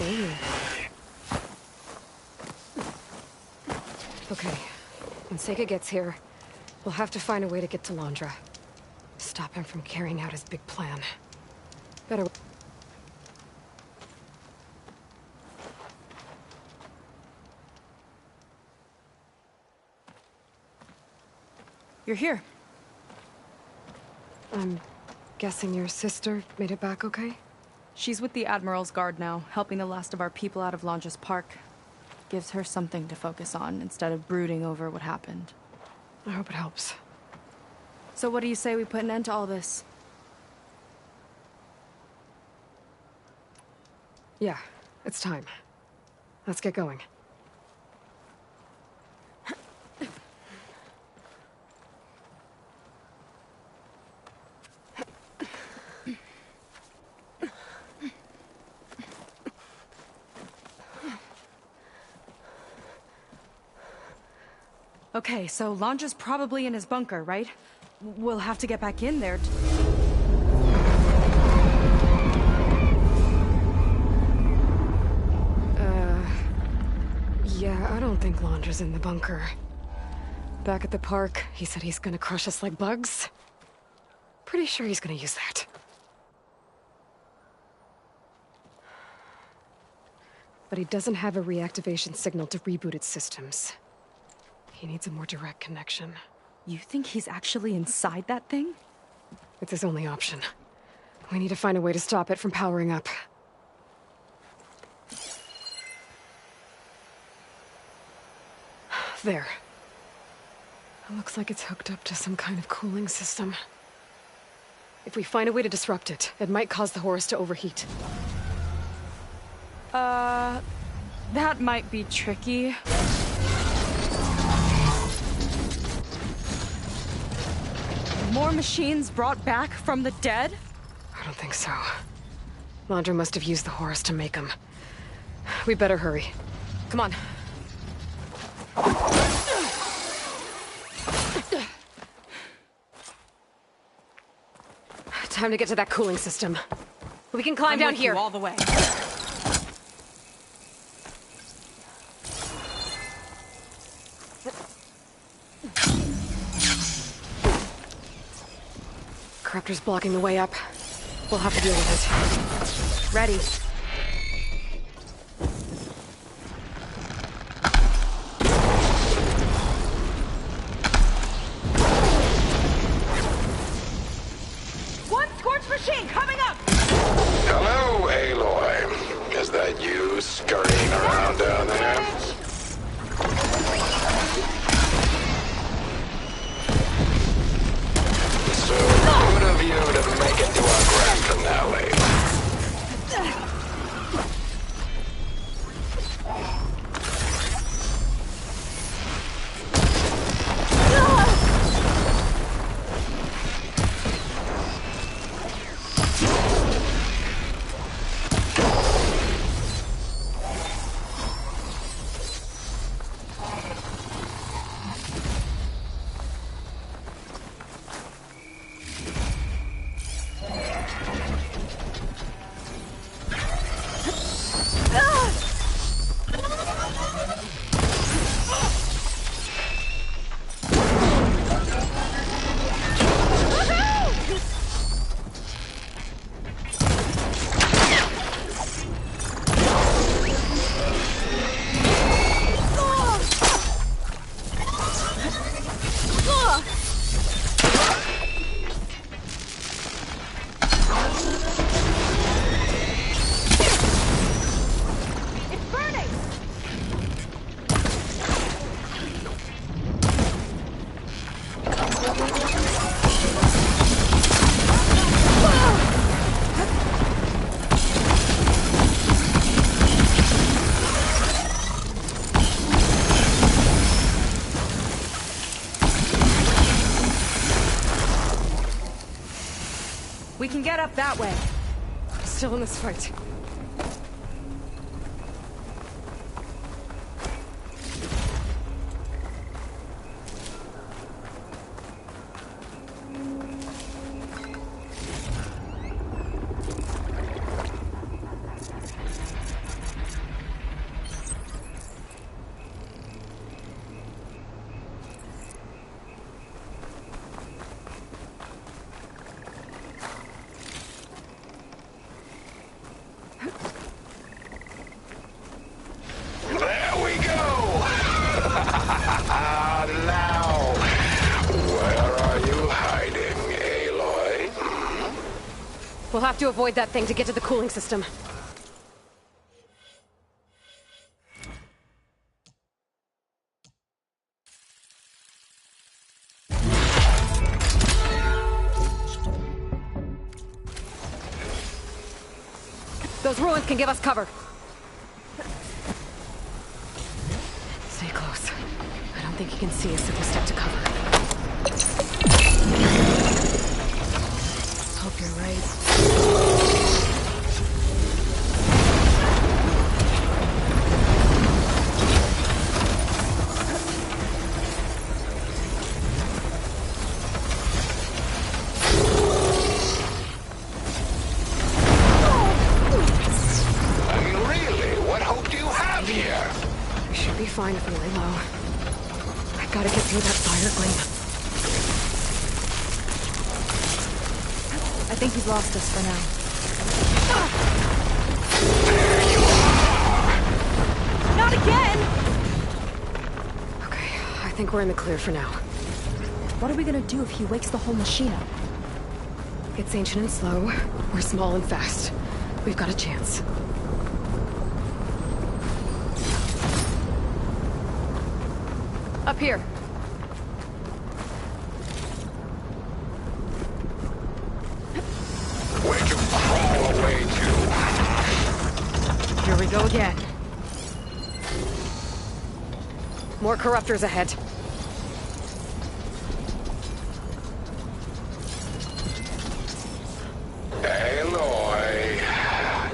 saying. Okay, when Sega gets here, we'll have to find a way to get to Londra. Stop him from carrying out his big plan. Better... You're here. I'm guessing your sister made it back okay? She's with the Admiral's Guard now, helping the last of our people out of Londra's Park. Gives her something to focus on, instead of brooding over what happened. I hope it helps. So what do you say we put an end to all this? Yeah, it's time. Let's get going. Okay, so Londra's probably in his bunker, right? We'll have to get back in there Yeah, I don't think Londra's in the bunker. Back at the park, he said he's gonna crush us like bugs. Pretty sure he's gonna use that. But he doesn't have a reactivation signal to reboot its systems. He needs a more direct connection. You think he's actually inside that thing? It's his only option. We need to find a way to stop it from powering up. There. It looks like it's hooked up to some kind of cooling system. If we find a way to disrupt it, it might cause the Horus to overheat. That might be tricky. More machines brought back from the dead? I don't think so. Londra must have used the Horus to make them. We better hurry. Come on. Time to get to that cooling system. We can climb down here. All the way. Corruptor's blocking the way up. We'll have to deal with it. Ready. One Scorch machine coming up! Hello, Aloy. Is that you scurrying around down there? So good of you to make it to our grand finale. We can get up that way. Still in this fight. We'll have to avoid that thing to get to the cooling system. Those ruins can give us cover. Stay close. I don't think he can see us if we step to cover. Hope you're right. Fine if we lay low. I gotta get through that fire gleam. I think he's lost us for now. Not again! Okay, I think we're in the clear for now. What are we gonna do if he wakes the whole machine up? It's ancient and slow. We're small and fast. We've got a chance. Up here. Where'd you crawl away to? Here we go again. More corruptors ahead. Aloy,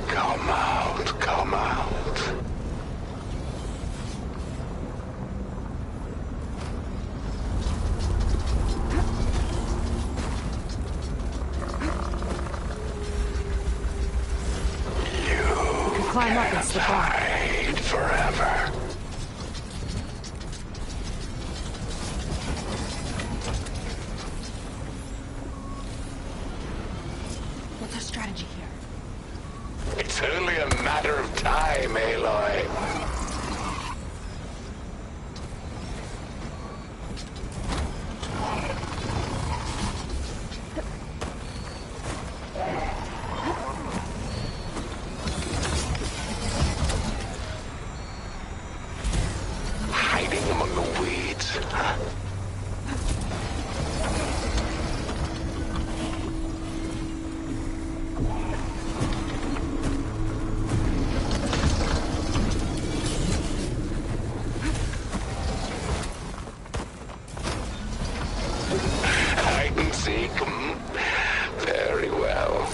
come out, come out. Climb up and slip off. Hide forever. What's our strategy here? It's only a matter of time, Aloy. Very well.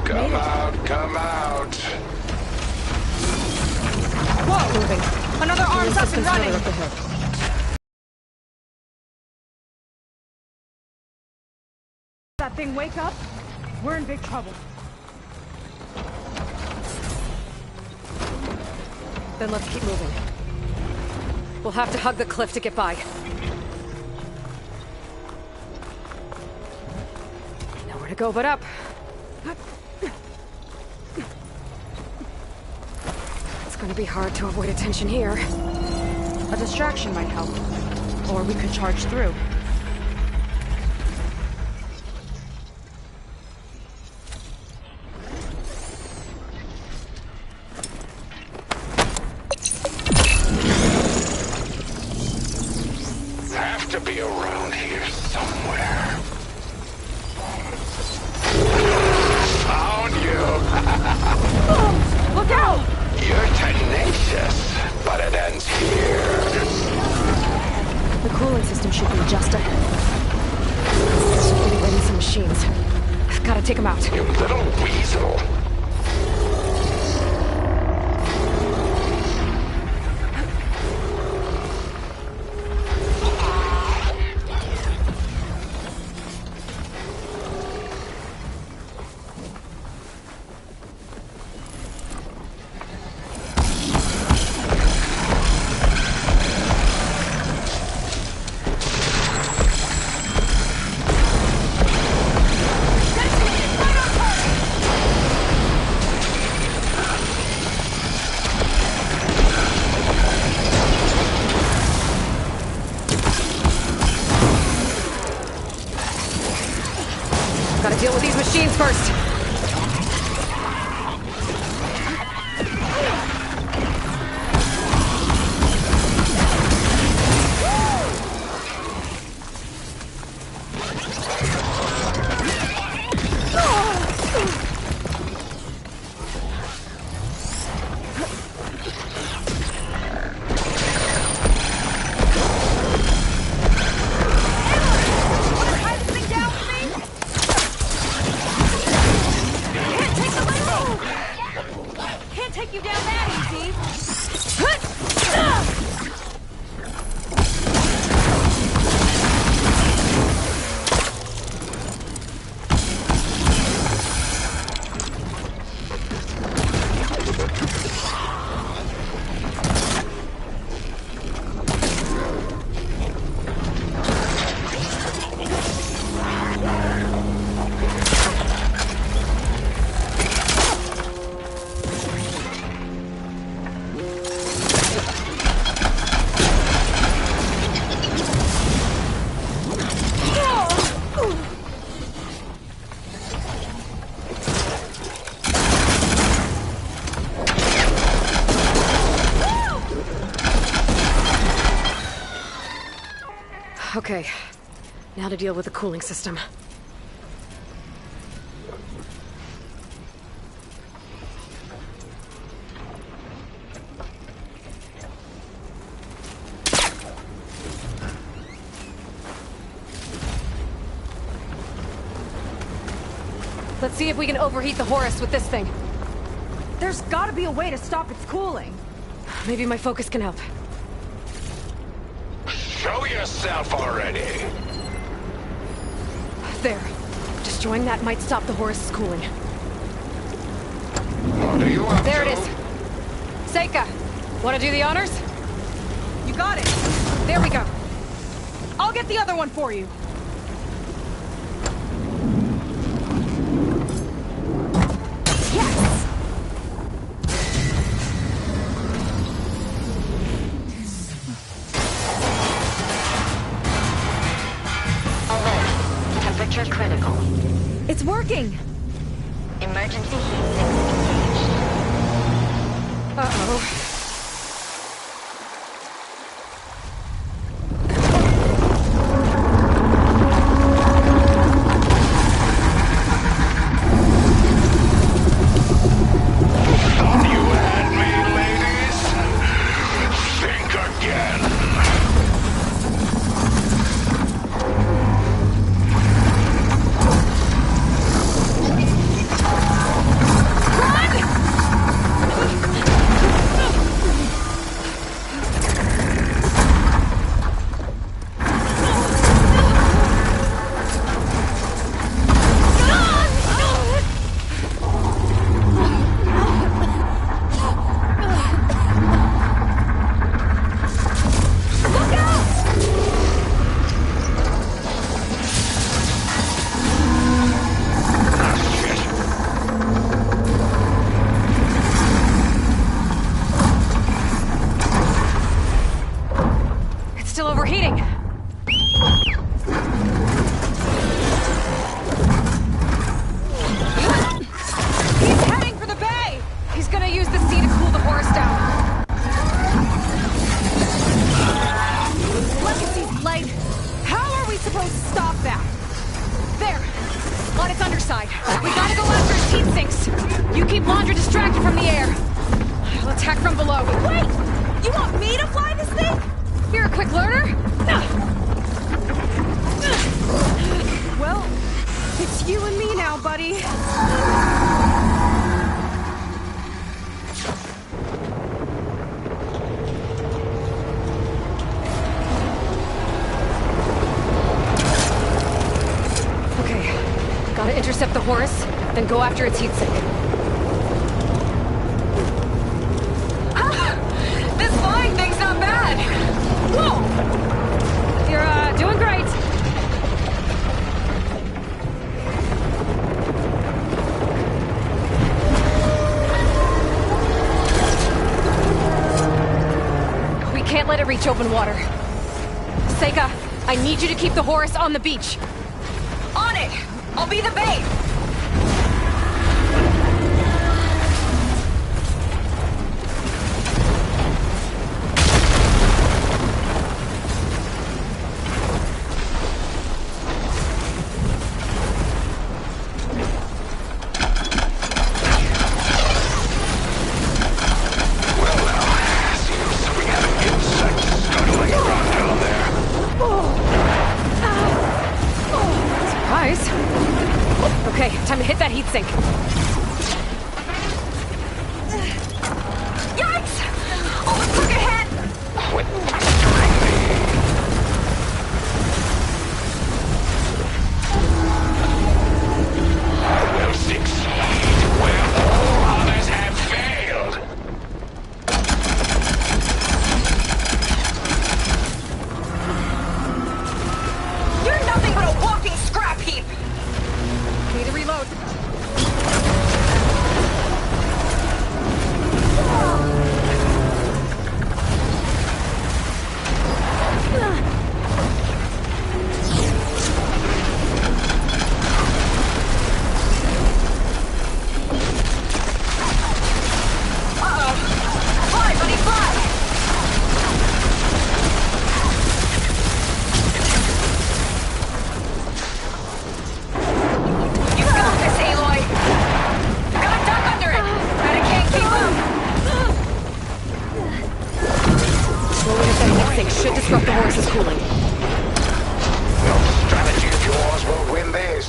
Come out, come out. Whoa! Moving. Another arm's up and running! Up the hill. That thing wake up, we're in big trouble. Then let's keep moving. We'll have to hug the cliff to get by. Nowhere to go but up. It's gonna be hard to avoid attention here. A distraction might help. Or we could charge through. Have to be around here somewhere. Found you! Look out! You're tenacious, but it ends here. The cooling system should be just ahead. Getting ready some machines. I've gotta take them out. You little weasel. Gotta deal with these machines first. Okay, now to deal with the cooling system. Let's see if we can overheat the Horus with this thing. There's gotta be a way to stop its cooling. Maybe my focus can help. Show yourself already! There. Destroying that might stop the Horus's cooling. What are you up There to? it is. Seika, wanna do the honors? You got it. There we go. I'll get the other one for you. Temperature critical. It's working! Emergency heat sinks engaged. Uh-oh. Thought you had me, ladies? Think again. Still overheating. He's heading for the bay! He's gonna use the sea to cool the Horus down. Legacy's light. How are we supposed to stop that? There. On its underside. We gotta go after its heat sinks. You keep Laundra distracted from the air. I'll attack from below. Wait! You want me to fly this thing? You're a quick learner? Well, it's you and me now, buddy. Okay, gotta intercept the Horus, then go after its heat sink. This flying thing's not bad! Whoa! You're, doing great. We can't let it reach open water. Seika, I need you to keep the Horus on the beach. On it! I'll be the bait! Okay, time to hit that heatsink. Yikes! Almost took a hit! Quit pestering me. I will succeed where all others have failed. You're nothing but a walking scrap heap! Need to reload. Fly, buddy, fly! You got this, Aloy! Gotta duck under it! Gotta can't keep up! Rolling at that heatsink should disrupt the horse's cooling. No strategy of yours will win this.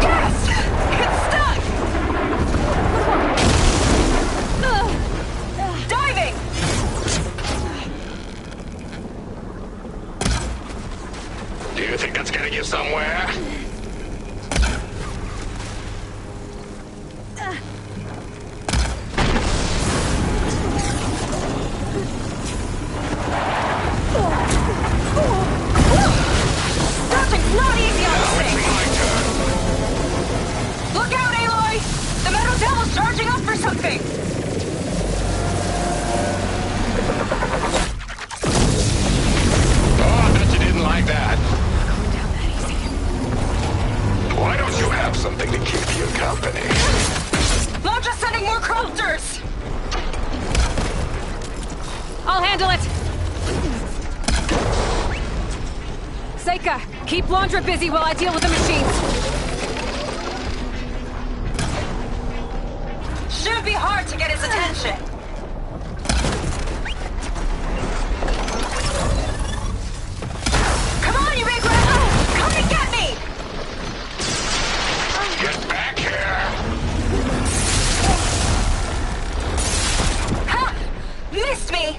Yes! It's stuck! Diving! Do you think that's getting you somewhere? Dodging's not easy on this thing! Look out, Aloy! The Metal Devil's charging up for something! Oh, I bet you didn't like that. Why don't you have something to keep you company? Londra's sending more crafters! I'll handle it! Seika, keep Londra busy while I deal with the machines. Should be hard to get his attention. Come on, you big rat! Come and get me! Get back here! Ha! Missed me!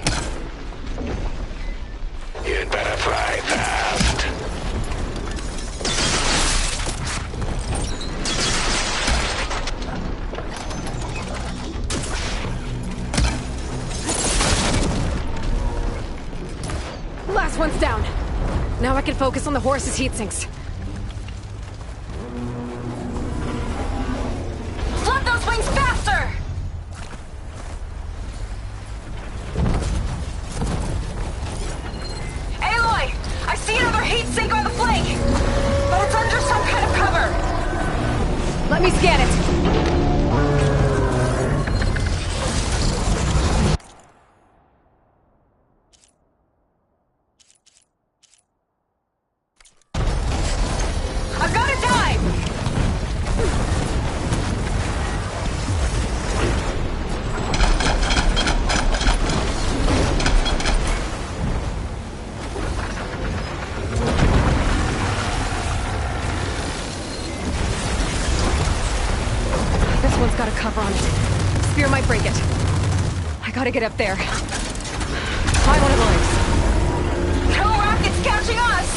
You'd better fly fast. Last one's down. Now I can focus on the horse's heatsinks. Flood those wings faster! Aloy! I see another heat sink on the flank! But it's under some kind of cover! Let me scan it. I've got to dive! This one's got a cover on it. Spear might break it. I gotta get up there. Try one of those. No rockets catching us!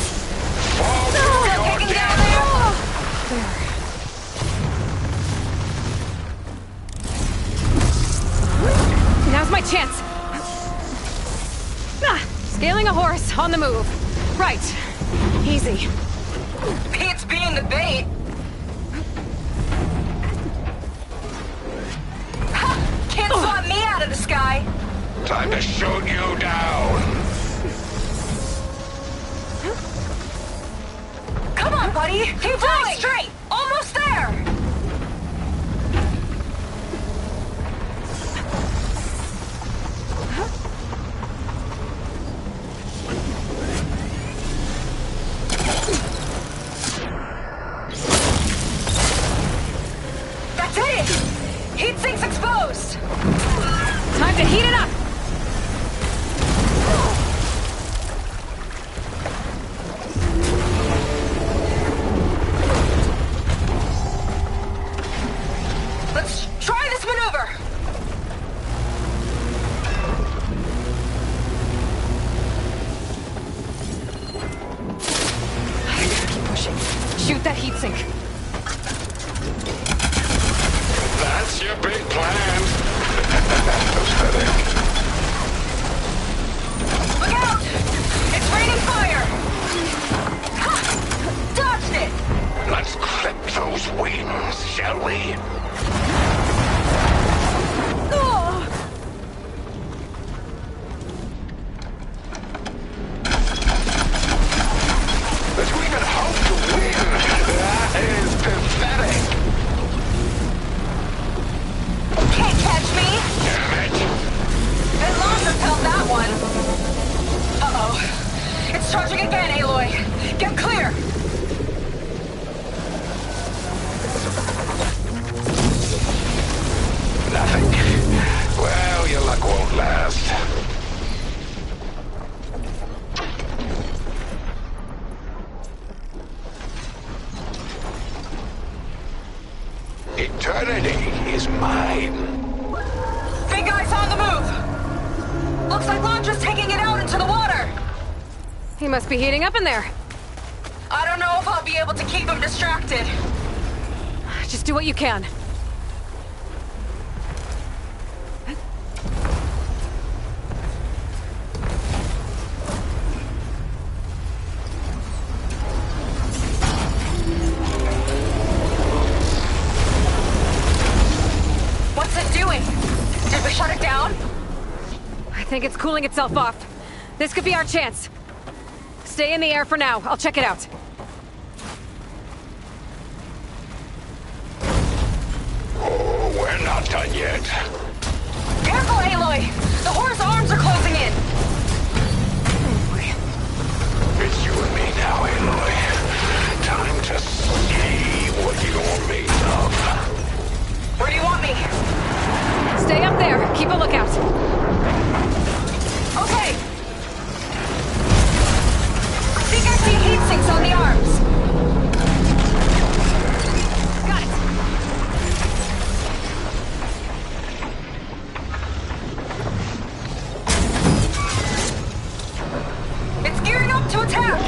Still kicking down there! Now's my chance. Scaling a horse on the move. Right. Easy. Beats being the bait. Ha! Time to shoot you down. Come on, buddy! Keep going! Straight! Almost there! That's it! Heat sink's exposed! Time to heat it up! Let's try this maneuver! Keep pushing. Shoot that heatsink. That's your big plan. Pathetic. Look out! It's raining fire! Ha! Dodged it! Let's clip those wings, shall we? Oh! That you even hope to win. That is pathetic. Can't catch me! Damn it. Been long repelled that one. Uh-oh. It's charging again, Aloy. Get clear! Nothing. Well, your luck won't last. Eternity is mine. Big guy's on the move! Looks like Londra's taking it out into the water! He must be heating up in there. I don't know if I'll be able to keep him distracted. Just do what you can. What's it doing? Did we shut it down? I think it's cooling itself off. This could be our chance. Stay in the air for now. I'll check it out. Oh, we're not done yet. Careful, Aloy! The whore's arms are closing in! It's you and me now, Aloy. Time to see what you're made of. Where do you want me? Stay up there. Keep a lookout. Okay! I think I see heat sinks on the arms. Got it. It's gearing up to attack!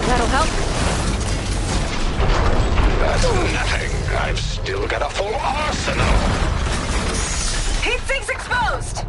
That'll help. That's nothing. I've still got a full arsenal. Heat sinks exposed!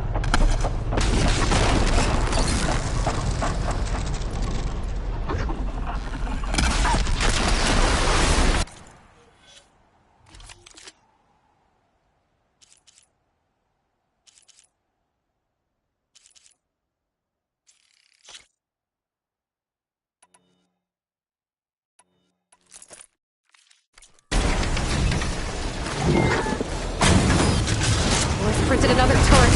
Let's printed another turret.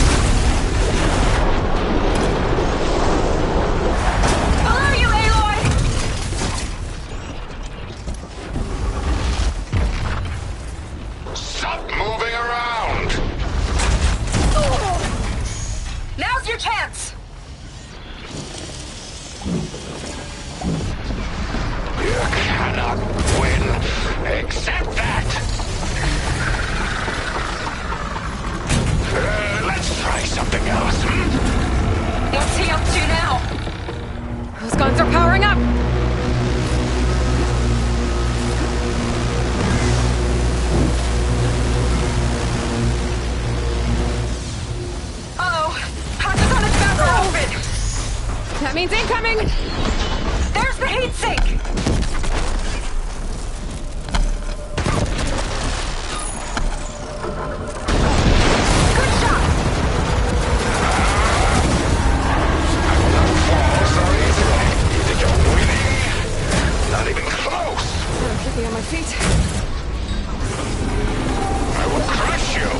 Below you, Aloy! Stop moving around. Now's your chance! You cannot win. Accept that. Let's try something else. What's he up to now? Those guns are powering up. Uh-oh. Hatches on his back are open! That means incoming! There's the heat sink! Get me on my feet. I will crush you!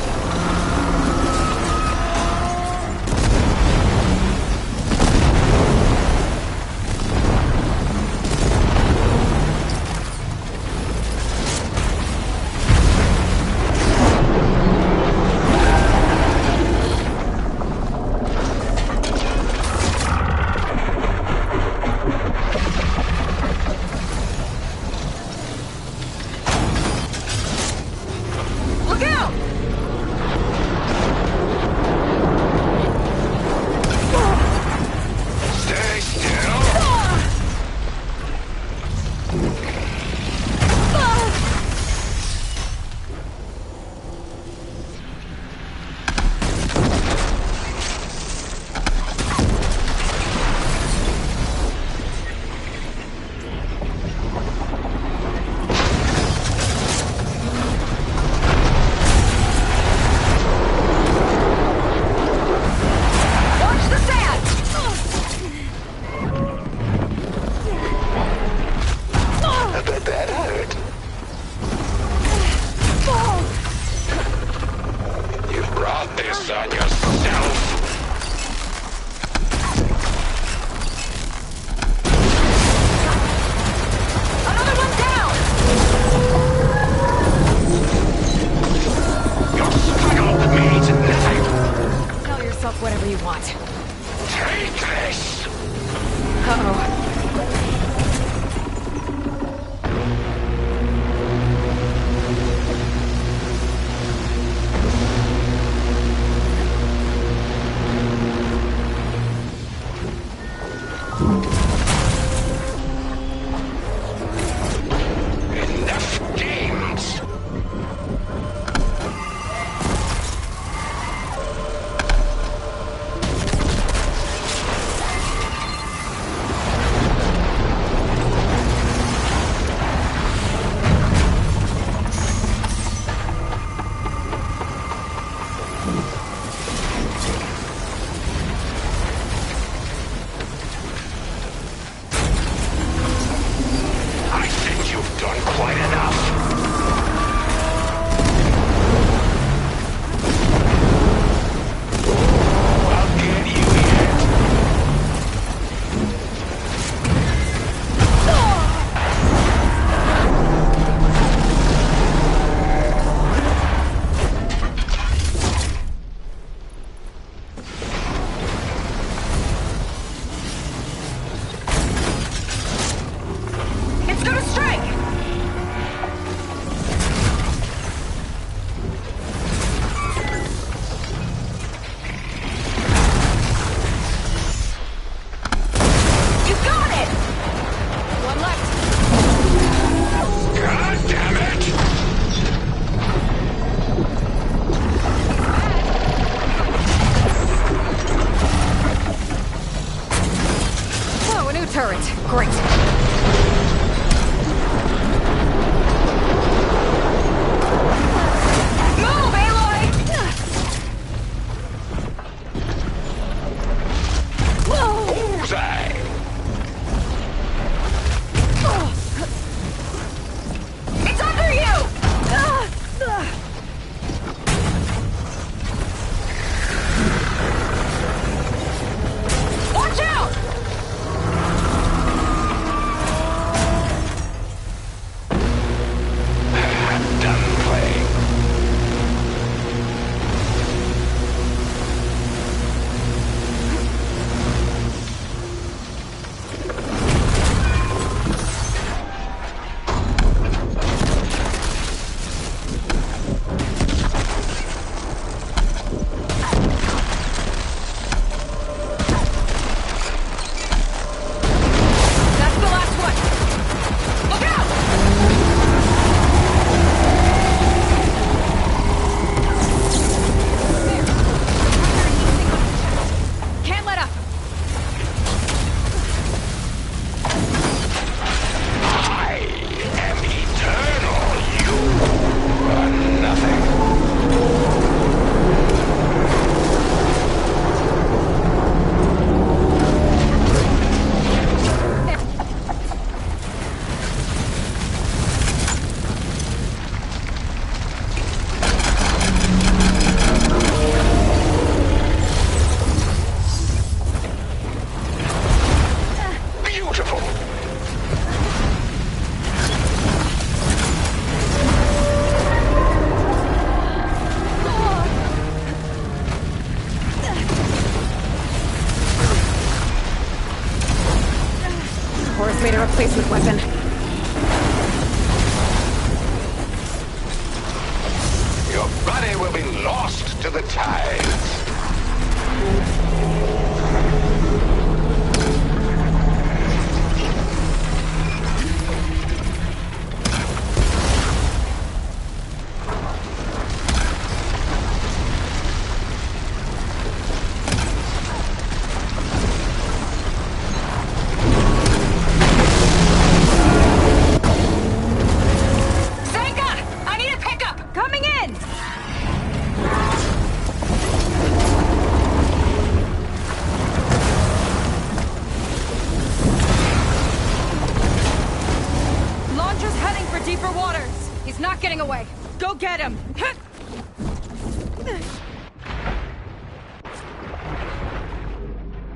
to the tides.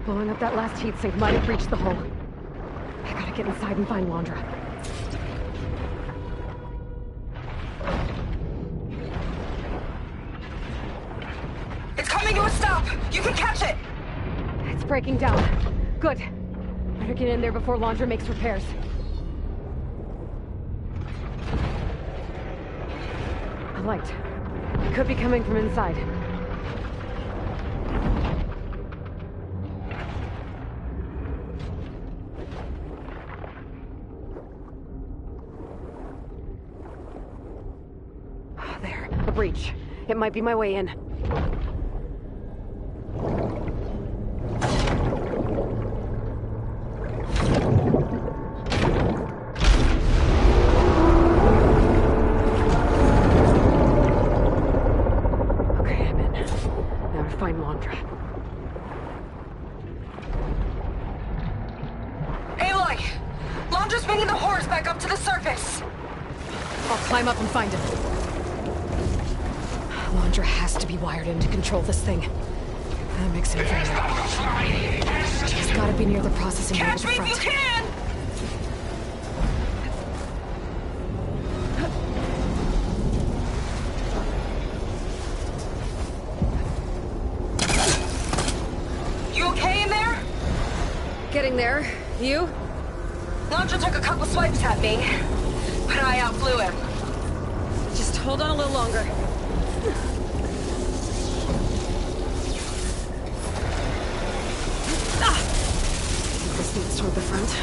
Blowing up that last heat sink might have breached the hull. I gotta get inside and find Londra. It's coming to a stop! You can catch it! It's breaking down. Good. Better get in there before Londra makes repairs. A light. It could be coming from inside. There, a breach. It might be my way in. Climb up and find him. Londra has to be wired in to control this thing. That makes him fail. He's gotta be near the processing unit at the front. Catch me if you can! You okay in there? Getting there. You? Londra took a couple swipes at me, but I outflew him. Just hold on a little longer. This leads toward the front.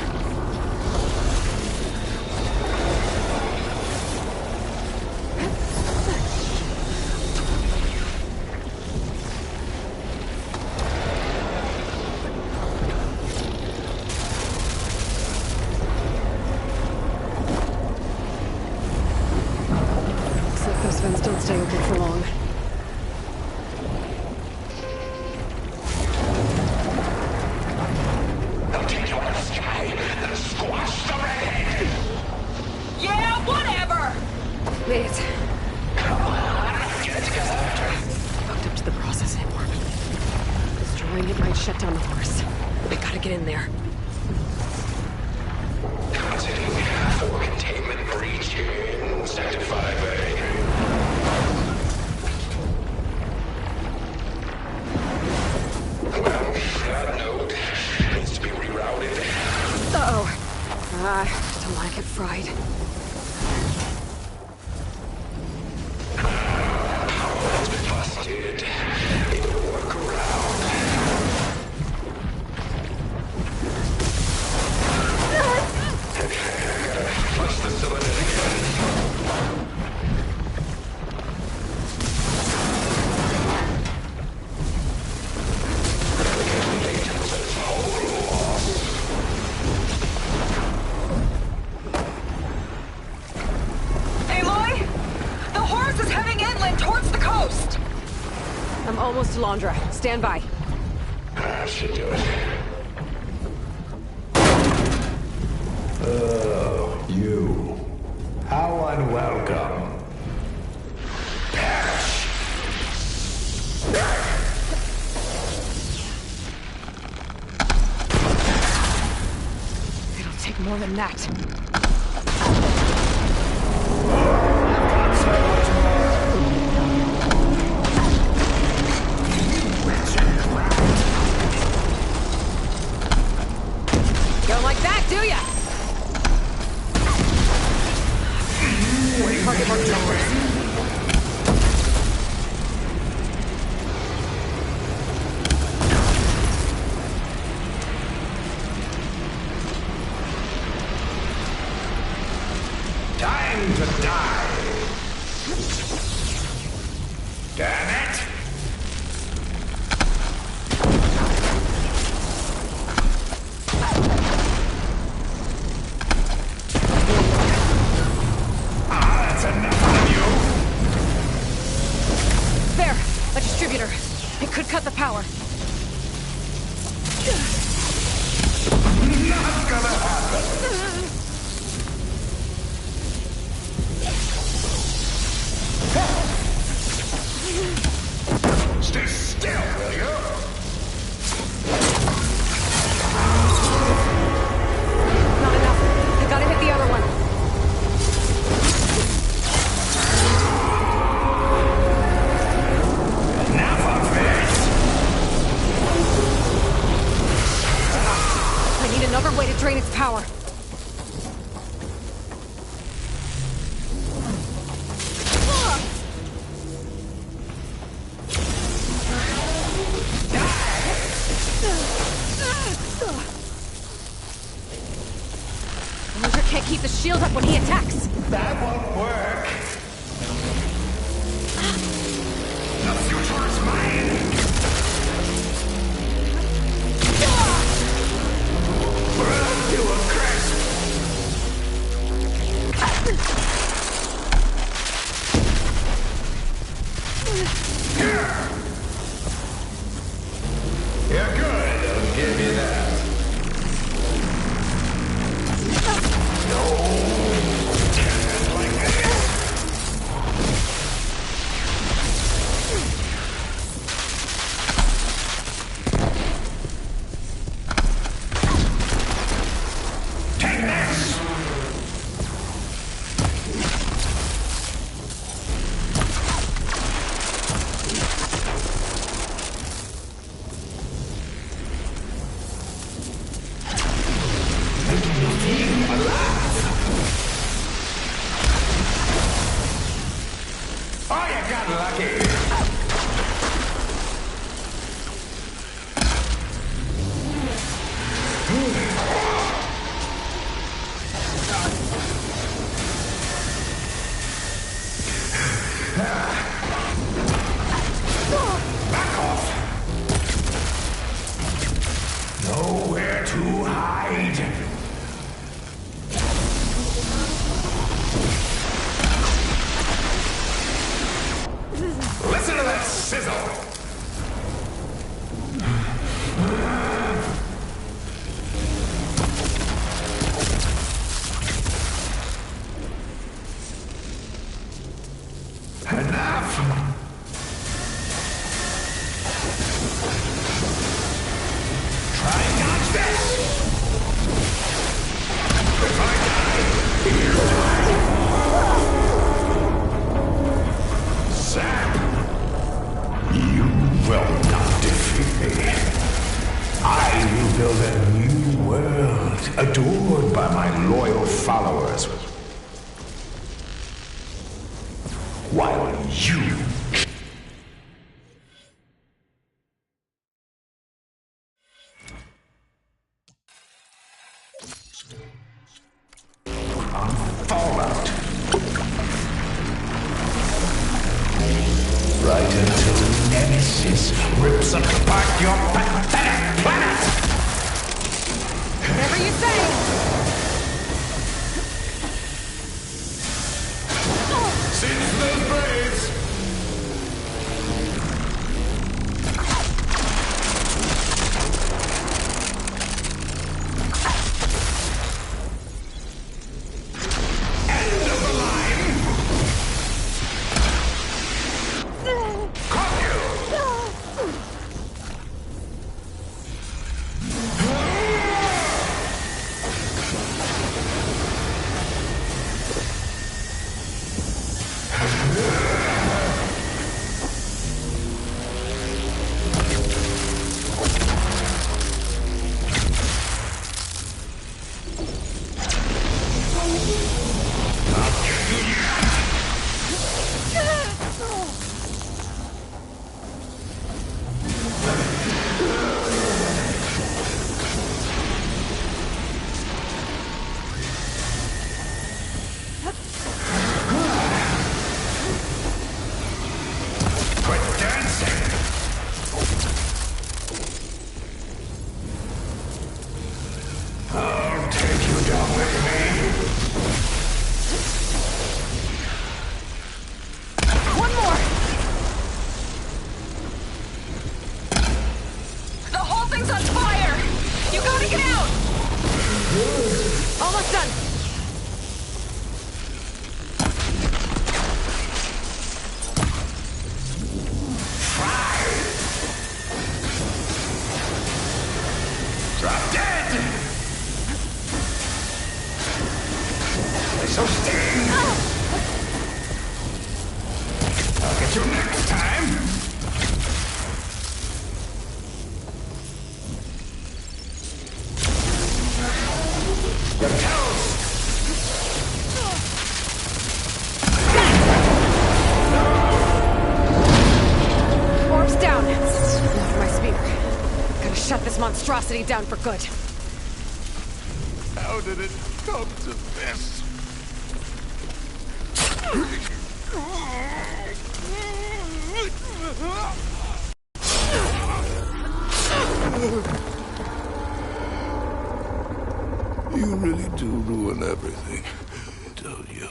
Those vents don't stay open for long. They'll take you out of the sky and squash the redhead! Yeah, whatever! Wait. Come on, get Hooked up to the processing warp. Destroying it might shut down the horse. I gotta get in there. Contact for containment breach in Sector 5A. Well, that node needs to be rerouted. Uh-oh. Don't want to get fried. Power's been busted. It'll work around. Flush the cylinder again. Aloy? The horse is heading inland towards the coast! I'm almost to Londra. Stand by. That should do it. Oh, you. How unwelcome. It'll take more than that. Don't like that, do ya? Target marked numbers. to die. Damn it! That's enough out of you! There! A distributor. It could cut the power. Not gonna happen! Stay still, will you? Not enough. I gotta hit the other one. Enough of this! I need another way to drain its power. Ranger can't keep the shield up when he attacks. That won't work. The future is mine. Run to a crisp. You're good. I'll give you that. No. Just like this. Take this. Making me feel alive. Oh, you got lucky. Back off. Nowhere to hide. Listen to that sizzle. Enough. Try and dodge this. If I die, you die. Zap. You will not defeat me. I will build a new world, adored by my loyal followers. While you... on Fallout. Right until Nemesis rips apart your pathetic planet! Whatever you say! Since those braids! End of the line! Caught you! you next time! Orb's down. Now for my spear. Gotta shut this monstrosity down for good. How did it come to this? You really do ruin everything, don't you?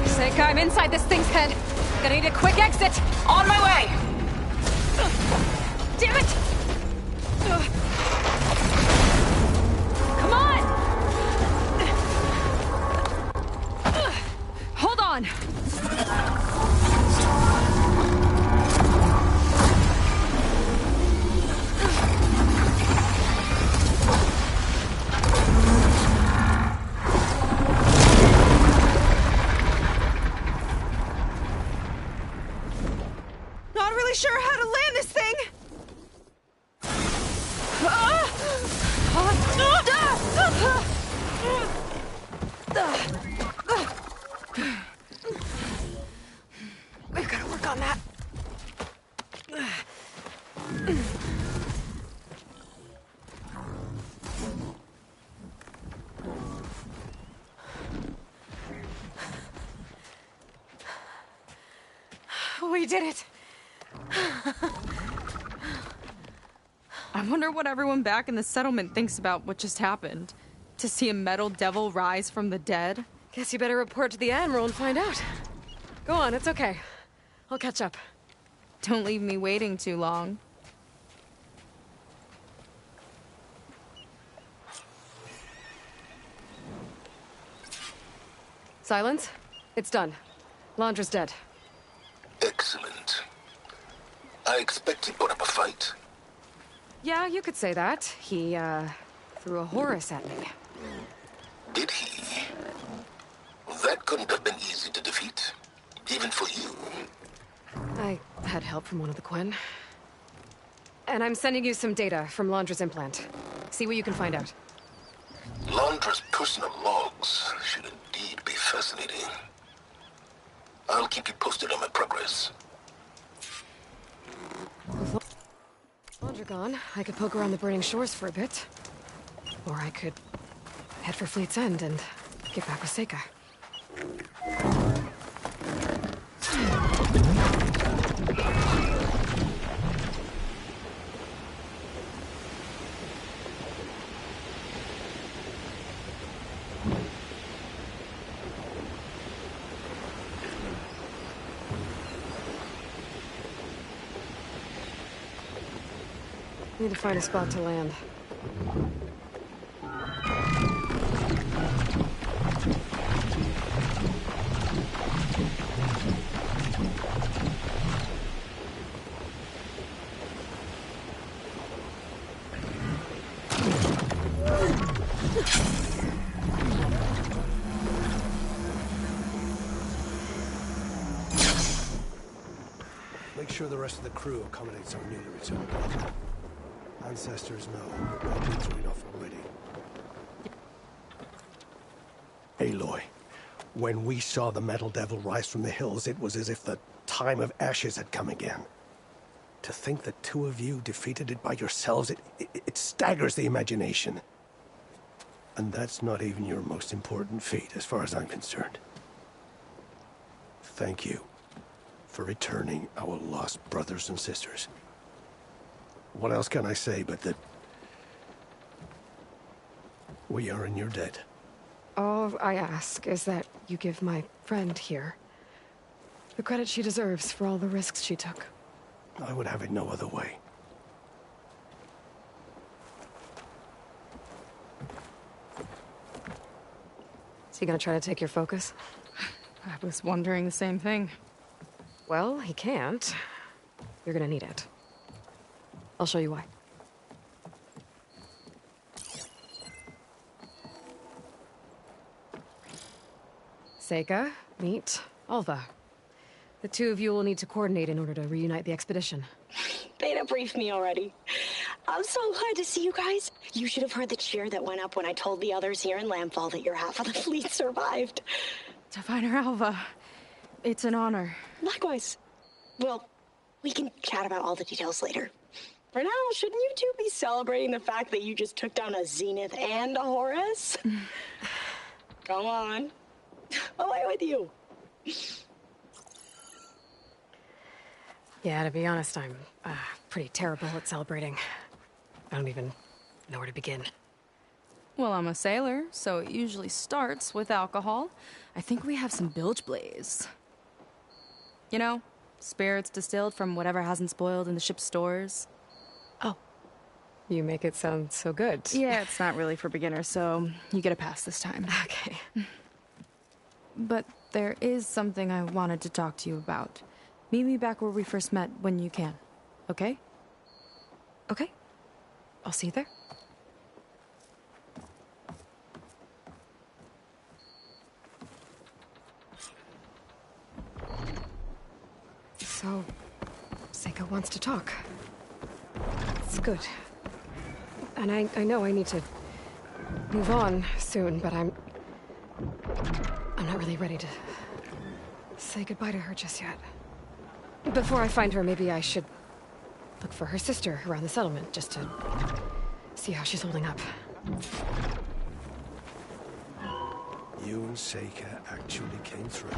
Seika, I'm inside this thing's head. Gonna need a quick exit. On my way. Damn it! Come on! Hold on. Not really sure how to land this thing! We've gotta work on that. We did it. I wonder what everyone back in the settlement thinks about what just happened. To see a metal devil rise from the dead? Guess you better report to the Admiral and find out. Go on, it's okay. I'll catch up. Don't leave me waiting too long. Silence? It's done. Londra's dead. Excellent. I expect he put up a fight. Yeah, you could say that. He, threw a Horus at me. Did he? That couldn't have been easy to defeat. Even for you. I had help from one of the Quen. And I'm sending you some data from Londra's implant. See what you can find out. Londra's personal logs should indeed be fascinating. I'll keep you posted on my progress. With Londra gone, I could poke around the burning shores for a bit. Or I could head for Fleet's End and get back with Seika. Need to find a spot to land. Make sure the rest of the crew accommodates our newly returned captain. Ancestors know that means we're enough already. Aloy, when we saw the Metal Devil rise from the hills, it was as if the time of ashes had come again. To think the two of you defeated it by yourselves, it staggers the imagination. And that's not even your most important feat, as far as I'm concerned. Thank you for returning our lost brothers and sisters. What else can I say but that we are in your debt? All I ask is that you give my friend here the credit she deserves for all the risks she took. I would have it no other way. Is he gonna try to take your focus? I was wondering the same thing. Well, he can't. You're gonna need it. I'll show you why. Seika, meet Alva. The two of you will need to coordinate in order to reunite the expedition. Beta briefed me already. I'm so glad to see you guys. You should have heard the cheer that went up when I told the others here in Landfall that your half of the fleet survived. Diviner Alva, it's an honor. Likewise. Well, we can chat about all the details later. For now, shouldn't you two be celebrating the fact that you just took down a Zenith and a Horus? Come on. Away with you. Yeah, to be honest, I'm pretty terrible at celebrating. I don't even know where to begin. Well, I'm a sailor, so it usually starts with alcohol. I think we have some bilge blaze. You know, spirits distilled from whatever hasn't spoiled in the ship's stores. Oh. You make it sound so good. Yeah, it's not really for beginners, so you get a pass this time. Okay. But there is something I wanted to talk to you about. Meet me back where we first met when you can, okay? Okay. I'll see you there. So, Seika wants to talk. It's good. And I know I need to move on soon, but I'm not really ready to say goodbye to her just yet. Before I find her, maybe I should look for her sister around the settlement, just to see how she's holding up. You and Seika actually came through.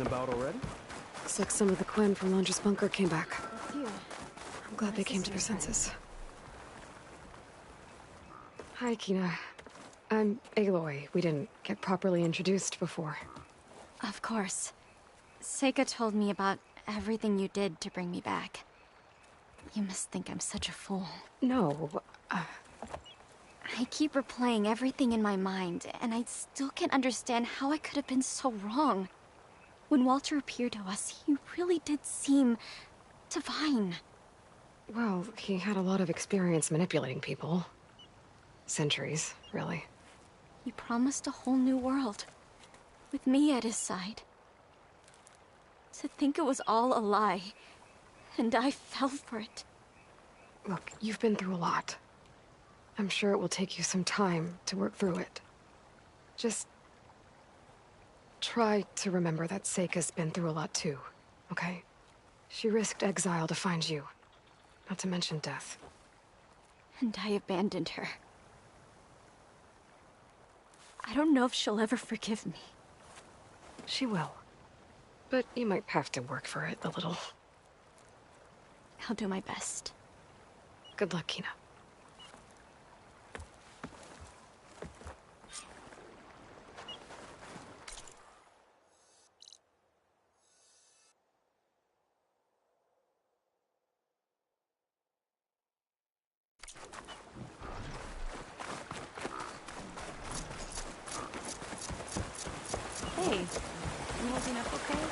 About already? Looks like some of the Quen from Londra's bunker came back. I'm glad they came to their senses. Hi, Kina. I'm Aloy. We didn't get properly introduced before. Of course. Seika told me about everything you did to bring me back. You must think I'm such a fool. No, I keep replaying everything in my mind, and I still can't understand how I could have been so wrong. When Walter appeared to us, he really did seem divine. Well, he had a lot of experience manipulating people. Centuries, really. He promised a whole new world, with me at his side. To think it was all a lie, and I fell for it. Look, you've been through a lot. I'm sure it will take you some time to work through it. Just try to remember that Seika's been through a lot too, okay? She risked exile to find you, not to mention death. And I abandoned her. I don't know if she'll ever forgive me. She will. But you might have to work for it a little. I'll do my best. Good luck, Kina. Hey, you holding up okay?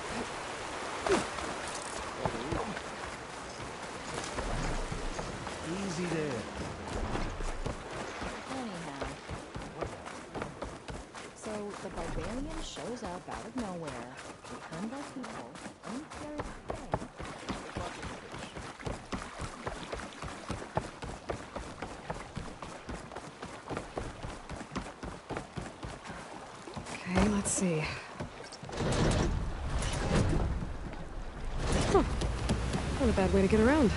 Easy there. Anyhow. So the barbarian shows up out of nowhere, become our people, and there is Okay, let's see. Huh. Not a bad way to get around.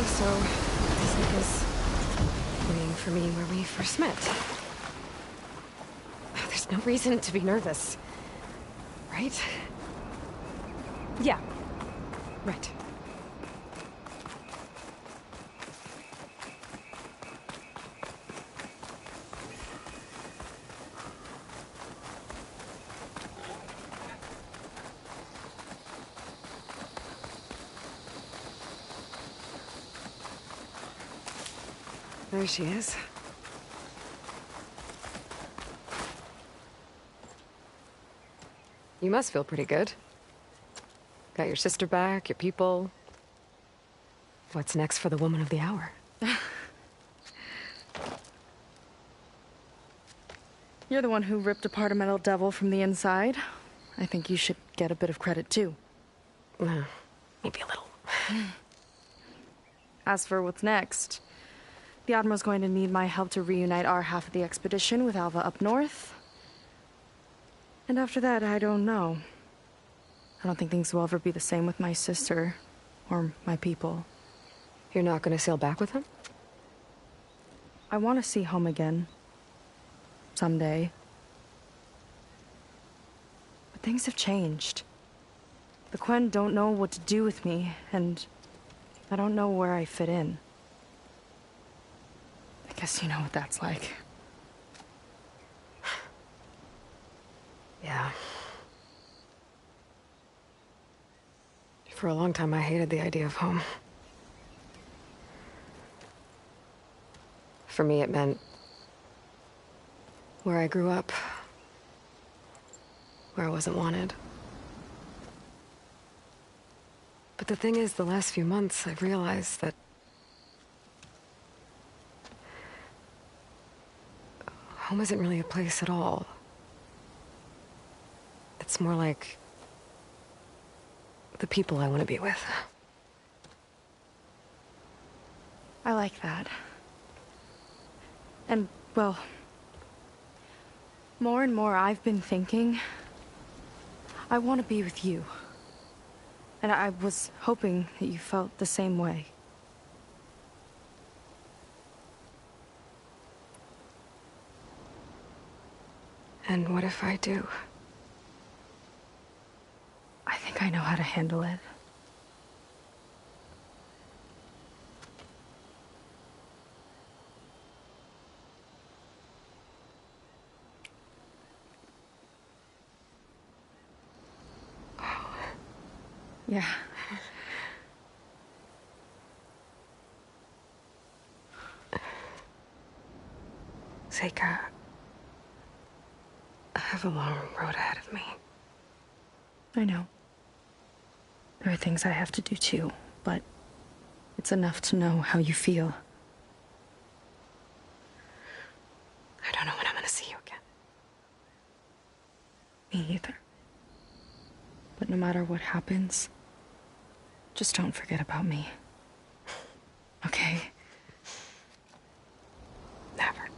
So, Isaac is waiting for me where we first met. There's no reason to be nervous. Right? Yeah. Right. There she is. You must feel pretty good. Got your sister back, your people. What's next for the woman of the hour? You're the one who ripped apart a metal devil from the inside. I think you should get a bit of credit, too. Maybe a little. As for what's next, the Admiral's going to need my help to reunite our half of the expedition with Alva up north. And after that, I don't know. I don't think things will ever be the same with my sister, or my people. You're not gonna sail back with him? I want to see home again. Someday. But things have changed. The Quen don't know what to do with me, and I don't know where I fit in. I guess you know what that's like. Yeah. For a long time, I hated the idea of home. For me, it meant where I grew up, where I wasn't wanted. But the thing is, the last few months, I've realized that home isn't really a place at all. It's more like the people I want to be with. I like that. And, well, more and more I've been thinking, I want to be with you. And I was hoping that you felt the same way. And what if I do? I think I know how to handle it. Yeah. Seika, I have a long road ahead of me. I know. There are things I have to do too, but it's enough to know how you feel. I don't know when I'm gonna see you again. Me either. But no matter what happens, just don't forget about me. Okay? Never.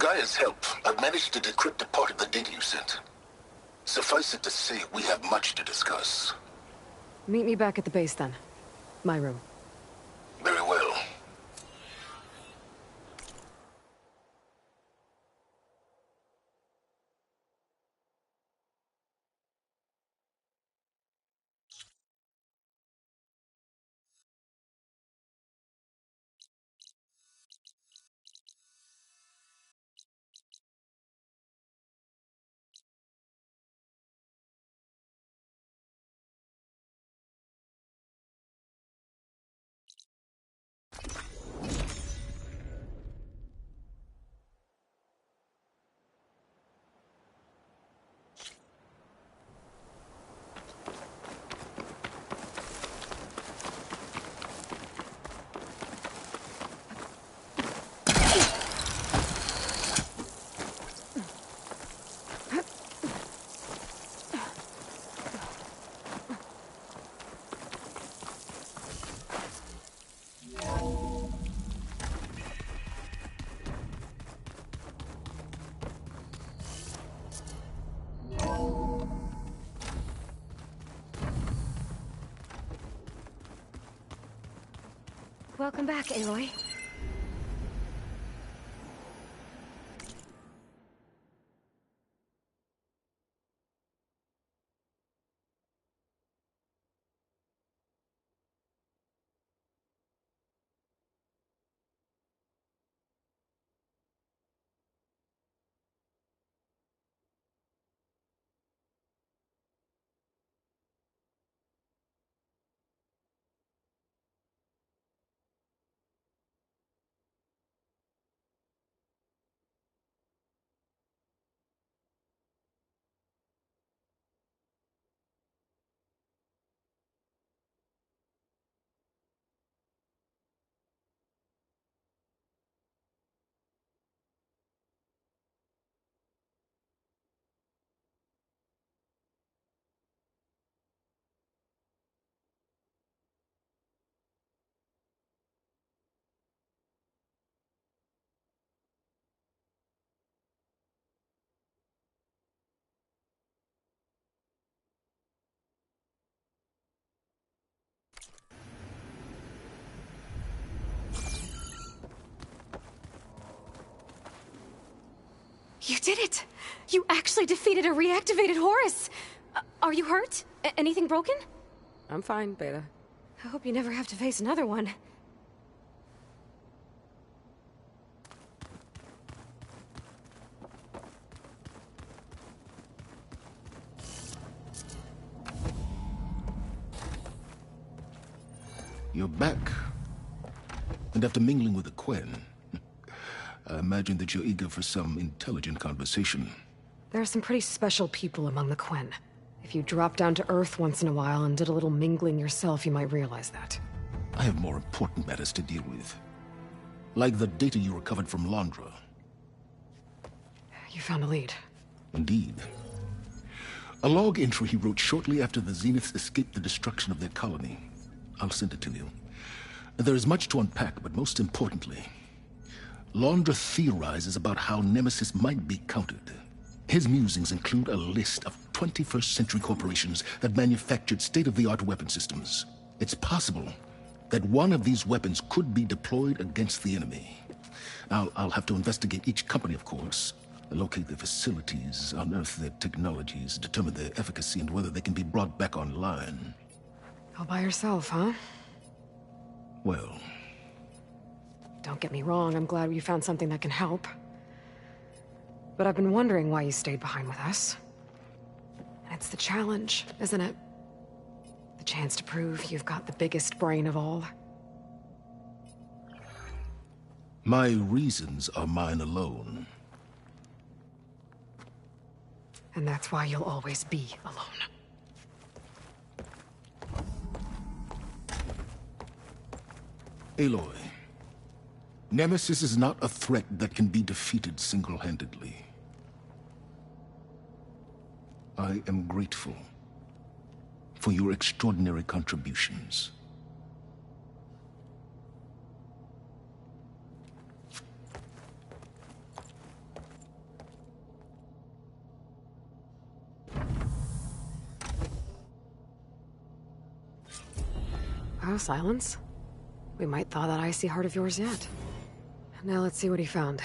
Gaia's help, I've managed to decrypt a part of the data you sent. Suffice it to say, we have much to discuss. Meet me back at the base then. My room. Very well. Welcome back, Aloy. You did it! You actually defeated a reactivated Horus! Are you hurt? Anything broken? I'm fine, Beta. I hope you never have to face another one. You're back. And after mingling with the Quen, I imagine that you're eager for some intelligent conversation. There are some pretty special people among the Quen. If you dropped down to Earth once in a while and did a little mingling yourself, you might realize that. I have more important matters to deal with. Like the data you recovered from Londra. You found a lead. Indeed. A log entry he wrote shortly after the Zeniths escaped the destruction of their colony. I'll send it to you. There is much to unpack, but most importantly, Londra theorizes about how Nemesis might be countered. His musings include a list of 21st century corporations that manufactured state-of-the-art weapon systems. It's possible that one of these weapons could be deployed against the enemy. I'll have to investigate each company, of course, locate their facilities, unearth their technologies, determine their efficacy and whether they can be brought back online. All by yourself, huh? Well... Don't get me wrong, I'm glad you found something that can help. But I've been wondering why you stayed behind with us. And it's the challenge, isn't it? The chance to prove you've got the biggest brain of all. My reasons are mine alone. And that's why you'll always be alone. Aloy, Nemesis is not a threat that can be defeated single-handedly. I am grateful for your extraordinary contributions. Oh, Silence? We might thaw that icy heart of yours yet. Now let's see what he found.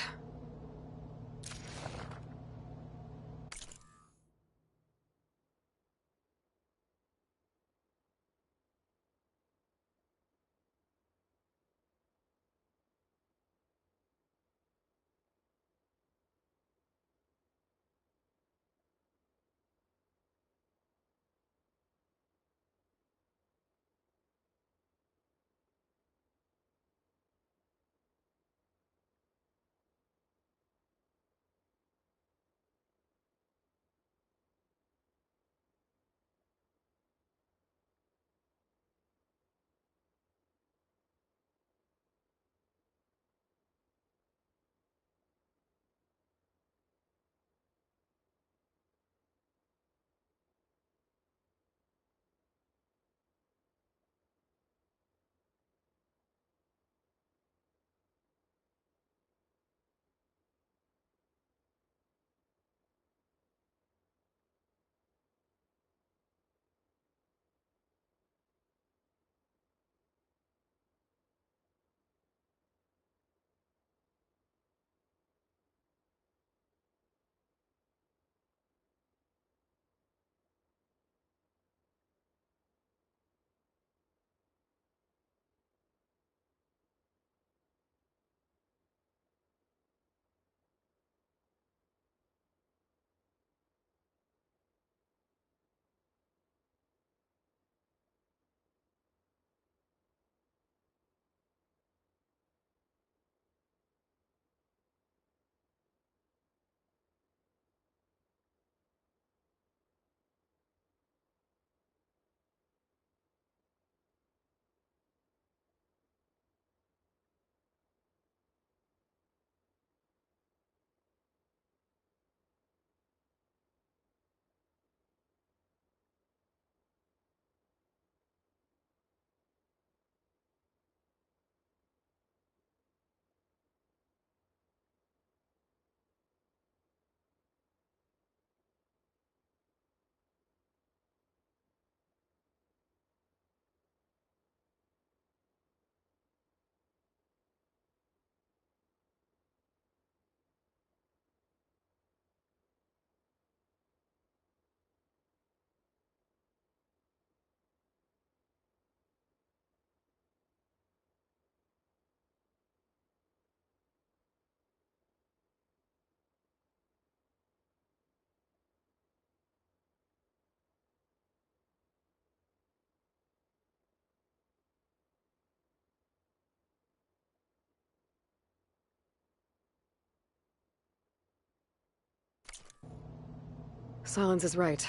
Silence is right.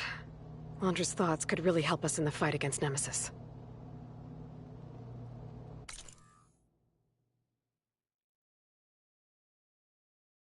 Londra's thoughts could really help us in the fight against Nemesis.